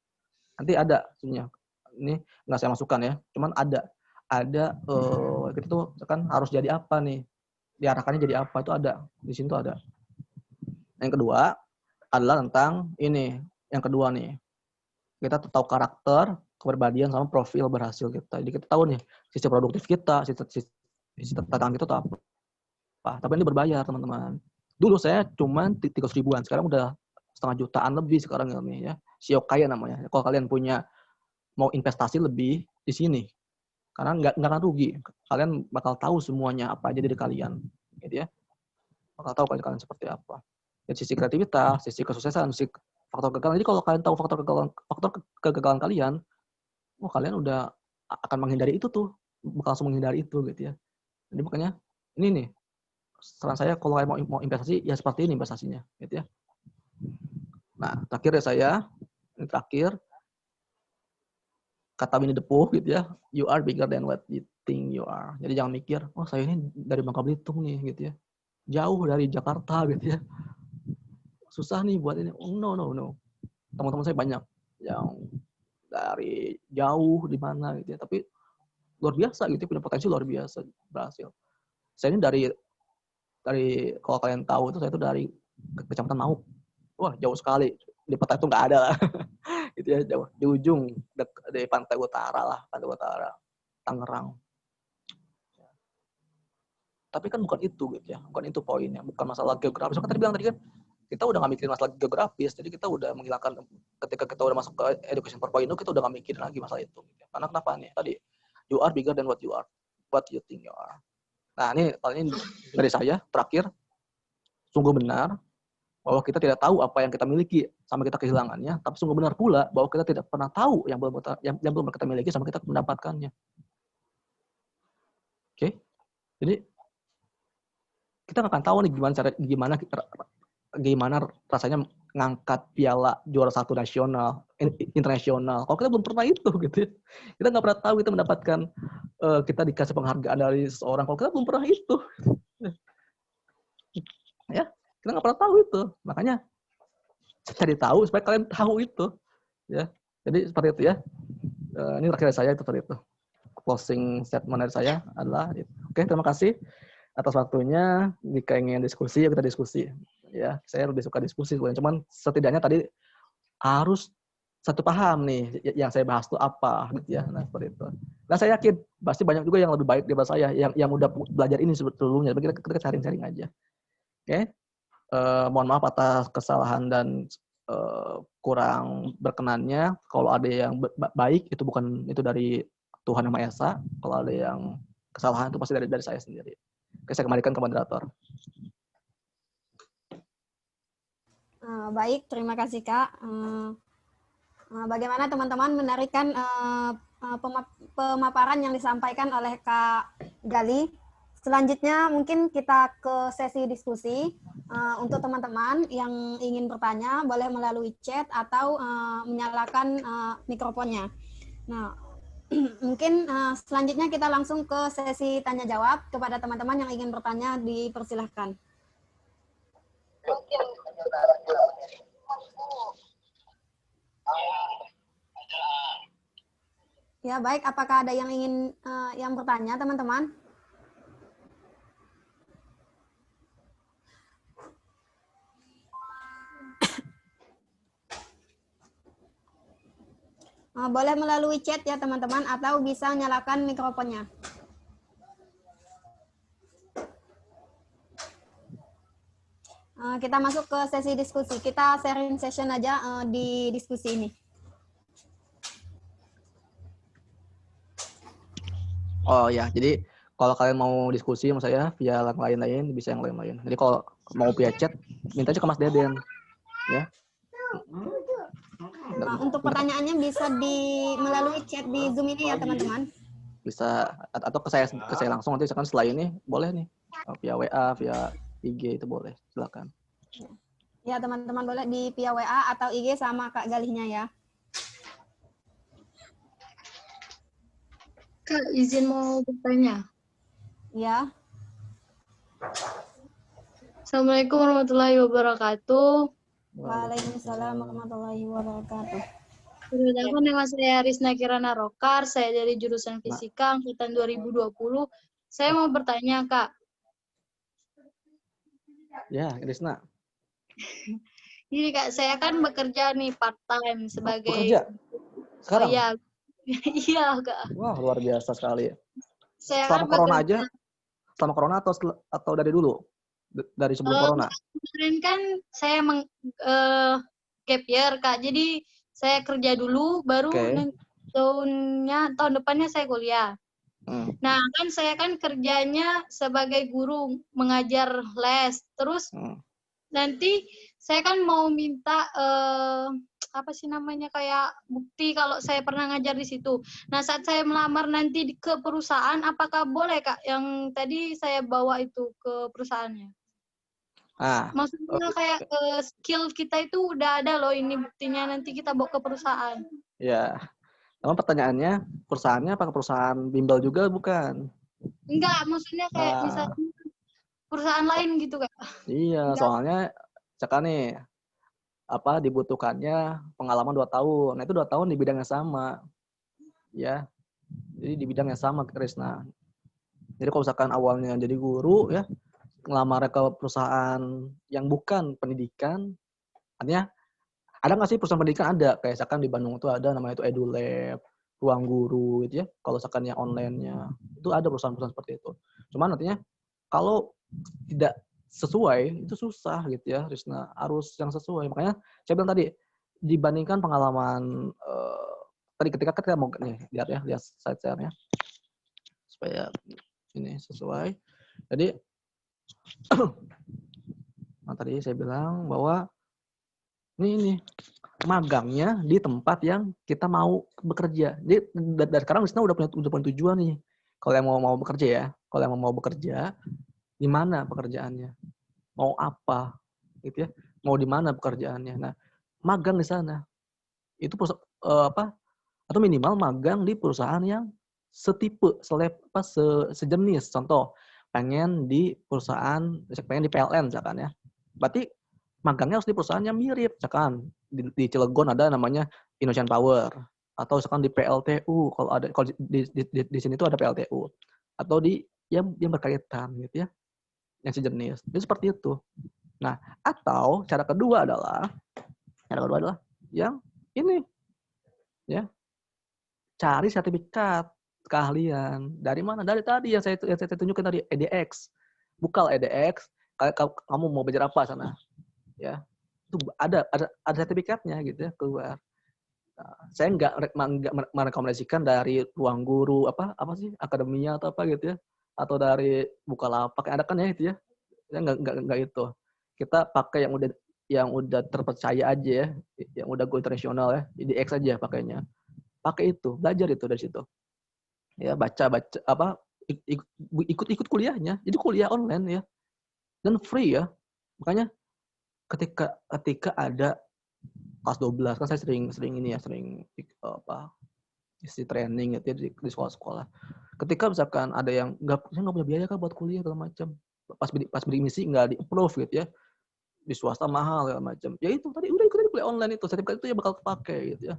Nanti ada sebenarnya. Ini nggak saya masukkan ya, cuman ada kita tuh kan harus jadi apa nih, diarahkannya jadi apa, itu ada di sini tuh ada. Yang kedua adalah tentang ini, yang kedua nih, kita tuh tahu karakter, kepribadian sama profil berhasil kita. Jadi kita tahu nih sisi produktif kita, sisi tantangan kita tuh apa. Tapi ini berbayar teman-teman. Dulu saya cuma 300 ribuan, sekarang udah 500 jutaan lebih sekarang ini ya. Sio kaya namanya. Kalau kalian punya mau investasi lebih di sini, karena nggak akan rugi. Kalian bakal tahu semuanya apa aja dari kalian, gitu ya. Bakal tahu kalian seperti apa. Dari sisi kreativitas, sisi kesuksesan, sisi faktor kegagalan. Jadi kalau kalian tahu faktor kegagalan kalian, kalian udah akan menghindari itu tuh, bakal langsung menghindari itu, gitu ya. Jadi makanya ini nih, saran saya kalau kalian mau investasi, ya seperti ini investasinya, gitu ya. Nah, terakhir ya saya, ini terakhir, kata Winnie the Pooh gitu ya, you are bigger than what you think you are. Jadi jangan mikir, saya ini dari Bangka Belitung nih gitu ya, jauh dari Jakarta gitu ya, susah nih buat ini. No. Teman-teman saya banyak yang dari jauh di mana gitu ya, tapi luar biasa gitu, punya potensi luar biasa berhasil. Saya ini dari kalau kalian tahu itu saya itu dari Kecamatan Mauk. Wah, jauh sekali. Di peta itu nggak ada lah. Gitu ya, jauh di ujung dari pantai utara, Tangerang. Tapi kan bukan itu gitu ya, bukan itu poinnya, bukan masalah geografis. Kan tadi bilang tadi kan kita udah nggak mikirin masalah geografis, jadi kita udah menghilangkan, ketika kita udah masuk ke education 4.0 kita udah nggak mikirin lagi masalah itu. Gitu ya. Karena kenapa nih? Tadi you are bigger than what you think you are. Nah ini dari saya terakhir, sungguh benar bahwa kita tidak tahu apa yang kita miliki sampai kita kehilangannya, tapi sungguh benar pula bahwa kita tidak pernah tahu yang belum kita miliki sampai kita mendapatkannya. Oke? Jadi kita nggak akan tahu nih gimana rasanya ngangkat piala juara 1 nasional, internasional. Kalau kita belum pernah itu gitu ya. Kita nggak pernah tahu kita mendapatkan, kita dikasih penghargaan dari seseorang kalau kita belum pernah itu. Ya. Kita nggak pernah tahu itu, makanya cari tahu supaya kalian tahu itu, ya. Jadi seperti itu ya. Ini terakhir saya itu seperti itu. Closing statement dari saya adalah, oke, terima kasih atas waktunya. Jika ingin diskusi, ya kita diskusi. Ya, saya lebih suka diskusi, cuman setidaknya tadi harus satu paham nih yang saya bahas itu apa, gitu ya. Nah seperti itu. Nah saya yakin pasti banyak juga yang lebih baik daripada saya yang udah belajar ini sebetulnya. Kita sharing-sharing aja. Oke. Mohon maaf atas kesalahan dan kurang berkenannya. Kalau ada yang baik itu dari Tuhan Yang Maha Esa. Kalau ada yang kesalahan itu pasti dari saya sendiri. Oke, saya kembalikan ke moderator. Baik, terima kasih Kak. Bagaimana teman-teman menarikan pemaparan yang disampaikan oleh Kak Gali? Selanjutnya mungkin kita ke sesi diskusi. Untuk teman-teman yang ingin bertanya boleh melalui chat atau menyalakan mikrofonnya. Nah, mungkin selanjutnya kita langsung ke sesi tanya jawab. Kepada teman-teman yang ingin bertanya dipersilahkan. Ya baik, apakah ada yang ingin yang bertanya teman-teman? Boleh melalui chat ya teman-teman, atau bisa nyalakan mikrofonnya. Kita masuk ke sesi diskusi. Kita sharing session aja di diskusi ini. Oh ya, jadi kalau kalian mau diskusi sama saya via lain-lain, bisa yang lain-lain. Jadi kalau mau via chat, minta aja ke Mas Deden. Ya. Untuk pertanyaannya bisa melalui chat di Zoom ini ya teman-teman. Bisa, atau ke saya langsung nanti setelah ini boleh nih via WA, via IG itu boleh, silakan. Ya, teman-teman boleh di via WA atau IG sama Kak Galihnya ya. Kak, izin mau bertanya. Ya. Assalamualaikum warahmatullahi wabarakatuh. Waalaikumsalam warahmatullahi wabarakatuh. Perkenalkan, nama saya Rizna Kirana Rokar. Saya dari jurusan Fisika angkatan 2020. Saya mau bertanya, Kak. Ya, Rizna. Jadi, Kak, saya kan bekerja nih part-time sebagai... Bekerja? Sekarang? Oh iya. Iya, Kak. Wah, luar biasa sekali. Saya Selama kan corona bekerja... aja? Selama corona atau dari dulu? Dari sebelum corona? Kemarin kan saya gap year, Kak. Jadi, saya kerja dulu, baru tahun depannya saya kuliah. Nah, kan saya kan kerjanya sebagai guru mengajar les. Terus nanti saya kan mau minta apa sih namanya kayak bukti kalau saya pernah ngajar di situ. Nah, saat saya melamar nanti ke perusahaan, apakah boleh, Kak, yang tadi saya bawa itu ke perusahaannya? Maksudnya kayak skill kita itu udah ada loh, ini buktinya, nanti kita bawa ke perusahaan. Ya. Emang pertanyaannya, perusahaannya apakah perusahaan bimbel juga bukan? Enggak, maksudnya kayak misalnya perusahaan lain gitu, Kak. Iya, enggak. Soalnya sekarang nih dibutuhkannya pengalaman 2 tahun. Nah, itu 2 tahun di bidang yang sama. Ya. Jadi di bidang yang sama, Krisna. Jadi kalau misalkan awalnya jadi guru ya, ngelamar ke perusahaan yang bukan pendidikan, artinya ada nggak sih perusahaan pendidikan? Ada, kayak misalkan di Bandung itu ada namanya itu EduLab, Ruang Guru gitu ya. Kalau misalkan yang online-nya itu ada perusahaan-perusahaan seperti itu. Cuman artinya kalau tidak sesuai itu susah gitu ya, Rizna, harus yang sesuai. Makanya saya bilang tadi dibandingkan pengalaman tadi ketika kita mau nih lihat slide share-nya supaya ini sesuai. Jadi tadi saya bilang bahwa ini magangnya di tempat yang kita mau bekerja. Jadi dari sekarang Rizna udah punya tujuan nih. Kalau yang mau bekerja ya, kalau yang mau bekerja, di mana pekerjaannya? Mau apa? Gitu ya. Mau di mana pekerjaannya? Nah, magang di sana. Itu atau minimal magang di perusahaan yang setipe, sejenis. Contoh, pengen di PLN misalkan ya. Berarti magangnya harus di perusahaan yang mirip, misalkan di Cilegon ada namanya Indonesian Power, atau misalkan di PLTU, kalau di sini tuh ada PLTU, atau di yang berkaitan gitu ya, yang sejenis. Jadi seperti itu. Nah, atau cara kedua adalah yang ini ya, cari sertifikat keahlian. Dari mana? Dari tadi yang saya tunjukkan tadi, EDX. Bukal EDX, kamu mau belajar apa sana? Ya, itu ada sertifikatnya gitu ya, keluar. Nah, saya nggak merekomendasikan dari Ruang Guru apa sih akademinya atau apa gitu ya, atau dari Bukalapak, ada kan ya itu ya. Saya nggak itu. Kita pakai yang udah terpercaya aja ya, yang udah go internasional ya, IDX aja pakainya. Pakai itu, belajar itu dari situ. Ya, baca ikut kuliahnya. Jadi kuliah online ya. Dan free ya. Makanya ketika ada kelas 12 kan saya sering isi training gitu ya, di sekolah-sekolah. Ketika misalkan ada yang saya nggak punya biaya kan buat kuliah segala macam, pas beri misi nggak di approve gitu ya, di swasta mahal segala macam, ya itu tadi udah ikut aja kuliah online, itu sertifikat itu ya bakal kepake gitu ya,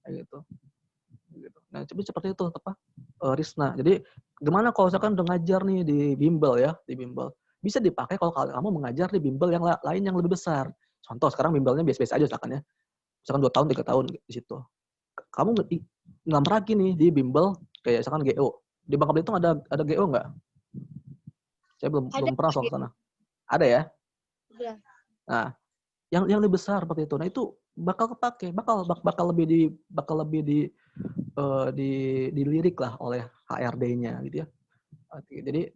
kayak gitu. Nah, seperti itu Rizna. Jadi gimana kalau misalkan udah ngajar nih di bimbel ya, bisa dipakai kalau kamu mengajar di bimbel yang lain yang lebih besar. Contoh sekarang bimbelnya biasa-biasa aja misalkan ya. Misalkan 2 tahun, 3 tahun di situ. Kamu ngelamar lagi nih di bimbel kayak misalkan GO. Di Bangka Belitung ada GO nggak? Saya belum pernah soal ke sana. Ada ya? Ada. Nah, yang lebih besar seperti itu. Nah, itu bakal kepake, bakal lebih dilirik lah oleh HRD-nya gitu ya. Jadi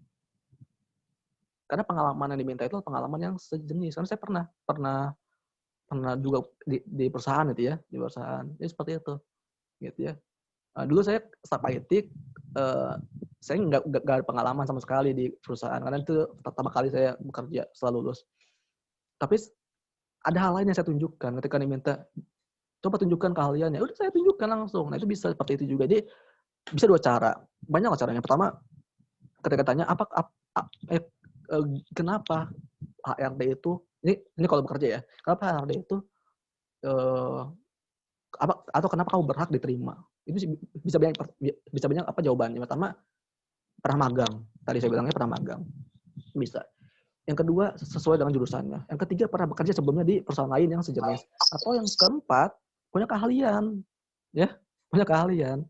karena pengalaman yang diminta itu pengalaman yang sejenis. Karena saya pernah juga di perusahaan gitu ya, di perusahaan. Jadi seperti itu. Gitu ya. Dulu saya staf IT saya nggak ada pengalaman sama sekali di perusahaan karena itu pertama kali saya bekerja setelah lulus. Tapi ada hal lain yang saya tunjukkan ketika diminta coba tunjukkan keahliannya, udah saya tunjukkan langsung. Nah itu bisa seperti itu juga. Jadi bisa dua cara, banyak caranya. Pertama ketika tanya kenapa HRD itu ini kalau bekerja ya, kenapa HRD itu atau kenapa kamu berhak diterima? Itu bisa banyak apa jawabannya. Pertama, pernah magang. Tadi saya bilangnya pernah magang. Bisa. Yang kedua, sesuai dengan jurusannya. Yang ketiga, pernah bekerja sebelumnya di perusahaan lain yang sejenis. Atau yang keempat, punya keahlian. Ya, punya keahlian.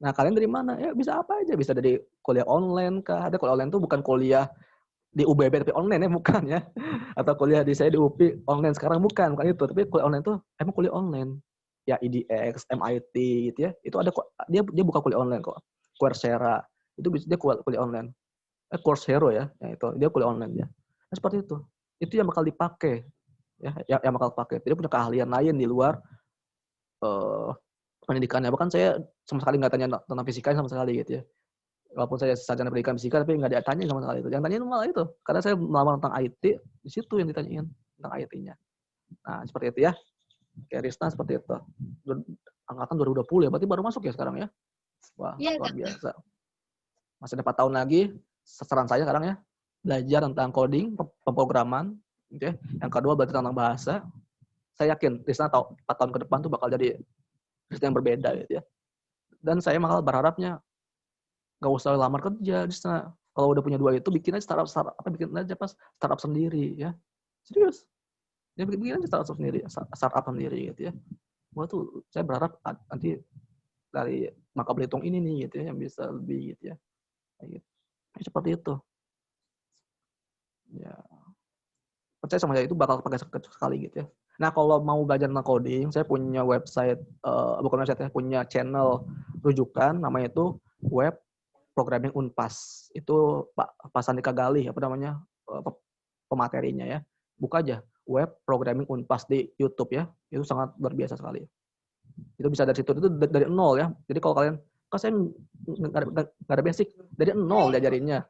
Nah, kalian dari mana? Ya, bisa apa aja. Bisa dari kuliah online kah? Ada kuliah online itu bukan kuliah di UBB tapi online ya, bukan ya. Atau kuliah saya di UPI online sekarang, bukan itu. Tapi kuliah online itu emang kuliah online. Ya, EDX, MIT gitu ya. Itu ada dia buka kuliah online kok. Coursera. Itu dia kuliah online. Coursera ya. Itu dia kuliah online ya. Nah, seperti itu. Itu yang bakal dipakai. Ya, yang bakal dipakai. Dia punya keahlian lain di luar pendidikannya. Bahkan saya sama sekali nggak tanya tentang fisika sama sekali gitu ya. Walaupun saya sarjana pendidikan fisika, tapi nggak ditanya sama sekali itu. Yang tanya malah itu. Karena saya melamar tentang IT, di situ yang ditanyain tentang IT-nya. Nah, seperti itu ya. Kayak Risna seperti itu. Angkatan 2020 ya, berarti baru masuk ya sekarang ya. Wah, luar biasa. Masih ada 4 tahun lagi. Saran saya sekarang ya, belajar tentang coding, pemrograman. Gitu ya. Yang kedua berarti tentang bahasa. Saya yakin Risna tahu 4 tahun ke depan tuh bakal jadi Risna yang berbeda gitu ya. Dan saya malah berharapnya nggak usah lamar kerja. Risna kalau udah punya 2 itu bikin aja startup sendiri ya. Serius. Ya bikin aja startup sendiri gitu ya. Wah tuh saya berharap nanti dari Bangka Belitung ini nih gitu ya yang bisa lebih gitu ya. Kayak gitu. Seperti itu. Ya. Percaya sama saya itu bakal pakai sekali gitu ya. Nah, kalau mau belajar tentang coding, saya punya website bukan website ya, punya channel rujukan namanya itu Web Programming Unpas. Itu Pak Sandika Galih apa namanya pematerinya ya. Buka aja Web Programming Unpas di YouTube ya. Itu sangat luar biasa sekali. Itu bisa dari situ, itu dari nol ya. Jadi kalau kalian, kok saya nggak ada basic, dari nol diajarinnya.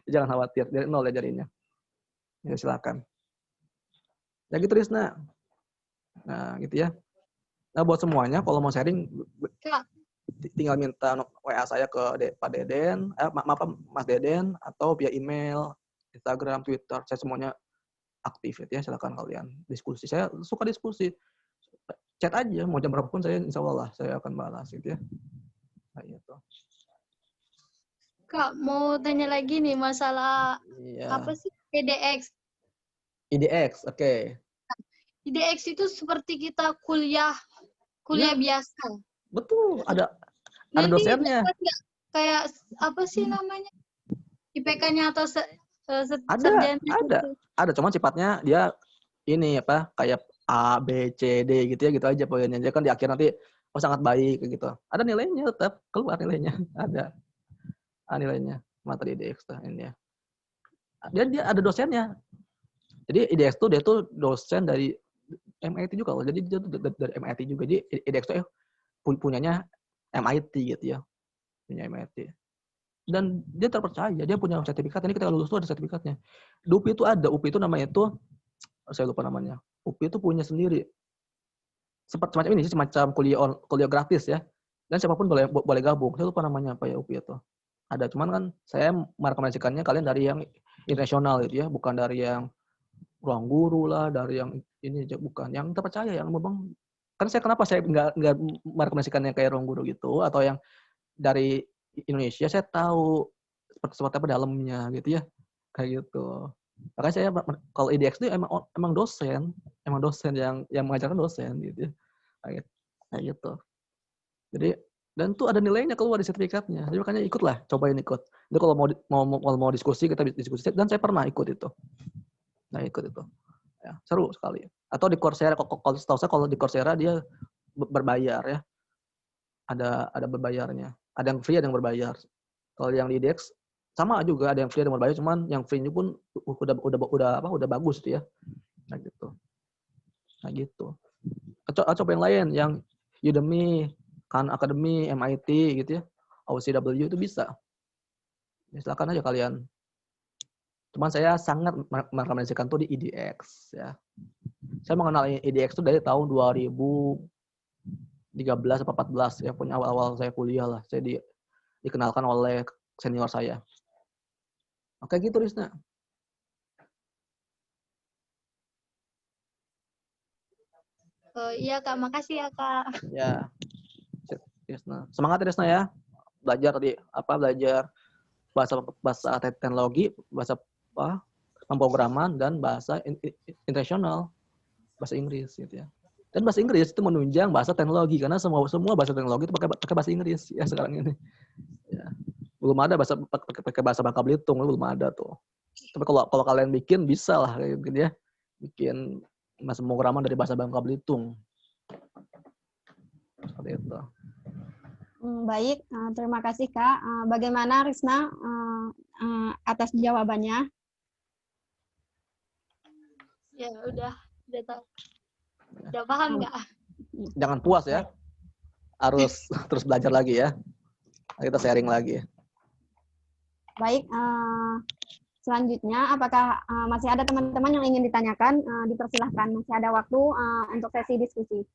Jangan khawatir, dari nol diajarinnya. Ya, silakan. Ya gitu Risna. Nah gitu ya. Nah buat semuanya, kalau mau sharing, tinggal minta WA saya ke Pak Deden, Mas Deden, atau via email, Instagram, Twitter, saya semuanya aktif ya, silakan kalian diskusi. Saya suka diskusi. Chat aja, mau jam berapapun saya insya Allah saya akan balas gitu ya. Nah, gitu. Kak, mau tanya lagi nih masalah apa sih IDX? IDX, oke. IDX itu seperti kita kuliah ya, biasa. Betul, ada Nanti dosennya. Kayak apa sih namanya? IPK-nya atau ada, cuman sifatnya dia ini apa kayak A, B, C, D gitu ya, gitu aja poinnya. Jadi kan di akhir nanti sangat baik gitu. Ada nilainya tetap keluar nilainya, ada nilainya materi IDX ini ya. Dia ada dosennya. Jadi IDX tuh dia tuh dosen dari MIT juga loh. Jadi dia tuh dari MIT juga. Jadi IDX tuh punyanya MIT gitu ya. Punya MIT. Dan dia terpercaya, dia punya sertifikat. Ini ketika lulus tuh ada sertifikatnya. Di UPI itu ada, UPI itu namanya itu, saya lupa namanya. UPI itu punya sendiri. Semacam ini sih, semacam kuliah gratis ya. Dan siapapun boleh gabung. Saya lupa namanya apa ya UPI itu. Ada, cuman kan saya merekomendasikannya kalian dari yang internasional gitu ya, bukan dari yang ruang guru lah, dari yang ini bukan, yang terpercaya, yang memang kan kenapa saya nggak merekomendasikannya kayak ruang guru gitu atau yang dari Indonesia, saya tahu seperti apa dalamnya gitu ya, kayak gitu. Makanya saya kalau IDX itu emang dosen yang mengajarkan dosen gitu ya, kayak gitu. Jadi dan tuh ada nilainya keluar di sertifikatnya. Jadi makanya ikutlah, cobain ikut. Jadi kalau mau diskusi kita diskusi, dan saya pernah ikut itu. Nah ikut itu, ya, seru sekali. Atau di Coursera, kalau setahu saya kalau di Coursera dia berbayar ya, ada berbayarnya. Ada yang free, ada yang berbayar. Kalau yang di IDX sama juga, ada yang free, ada yang berbayar, cuman yang free-nya pun udah bagus tuh ya. Nah gitu. Coba yang lain, yang Udemy, Khan Academy, MIT gitu ya, OCW itu bisa. Ya, silakan aja kalian. Cuman saya sangat merekomendasikan tuh di EDX ya. Saya mengenal EDX itu dari tahun 2013 atau 14 ya, punya awal-awal saya kuliah lah. Saya dikenalkan oleh senior saya. Oke gitu Risna. Oh iya Kak, makasih ya Kak. Ya. Risna. Semangat Risna ya. Belajar bahasa teknologi, bahasa pemrograman dan bahasa internasional, bahasa Inggris gitu ya. Dan bahasa Inggris itu menunjang bahasa teknologi karena semua bahasa teknologi itu pakai bahasa Inggris ya sekarang ini. Ya. Belum ada pakai bahasa Bangka Belitung, belum ada tuh. Tapi kalau kalian bikin bisa lah kayak gitu ya. Bikin bahasa pemrograman dari bahasa Bangka Belitung. Seperti itu. Baik, terima kasih Kak. Bagaimana Risna atas jawabannya? Ya udah tahu. Udah paham nggak? Jangan puas ya. Harus terus belajar lagi ya. Kita sharing lagi. Baik, selanjutnya apakah masih ada teman-teman yang ingin ditanyakan? Dipersilahkan, masih ada waktu untuk sesi diskusi.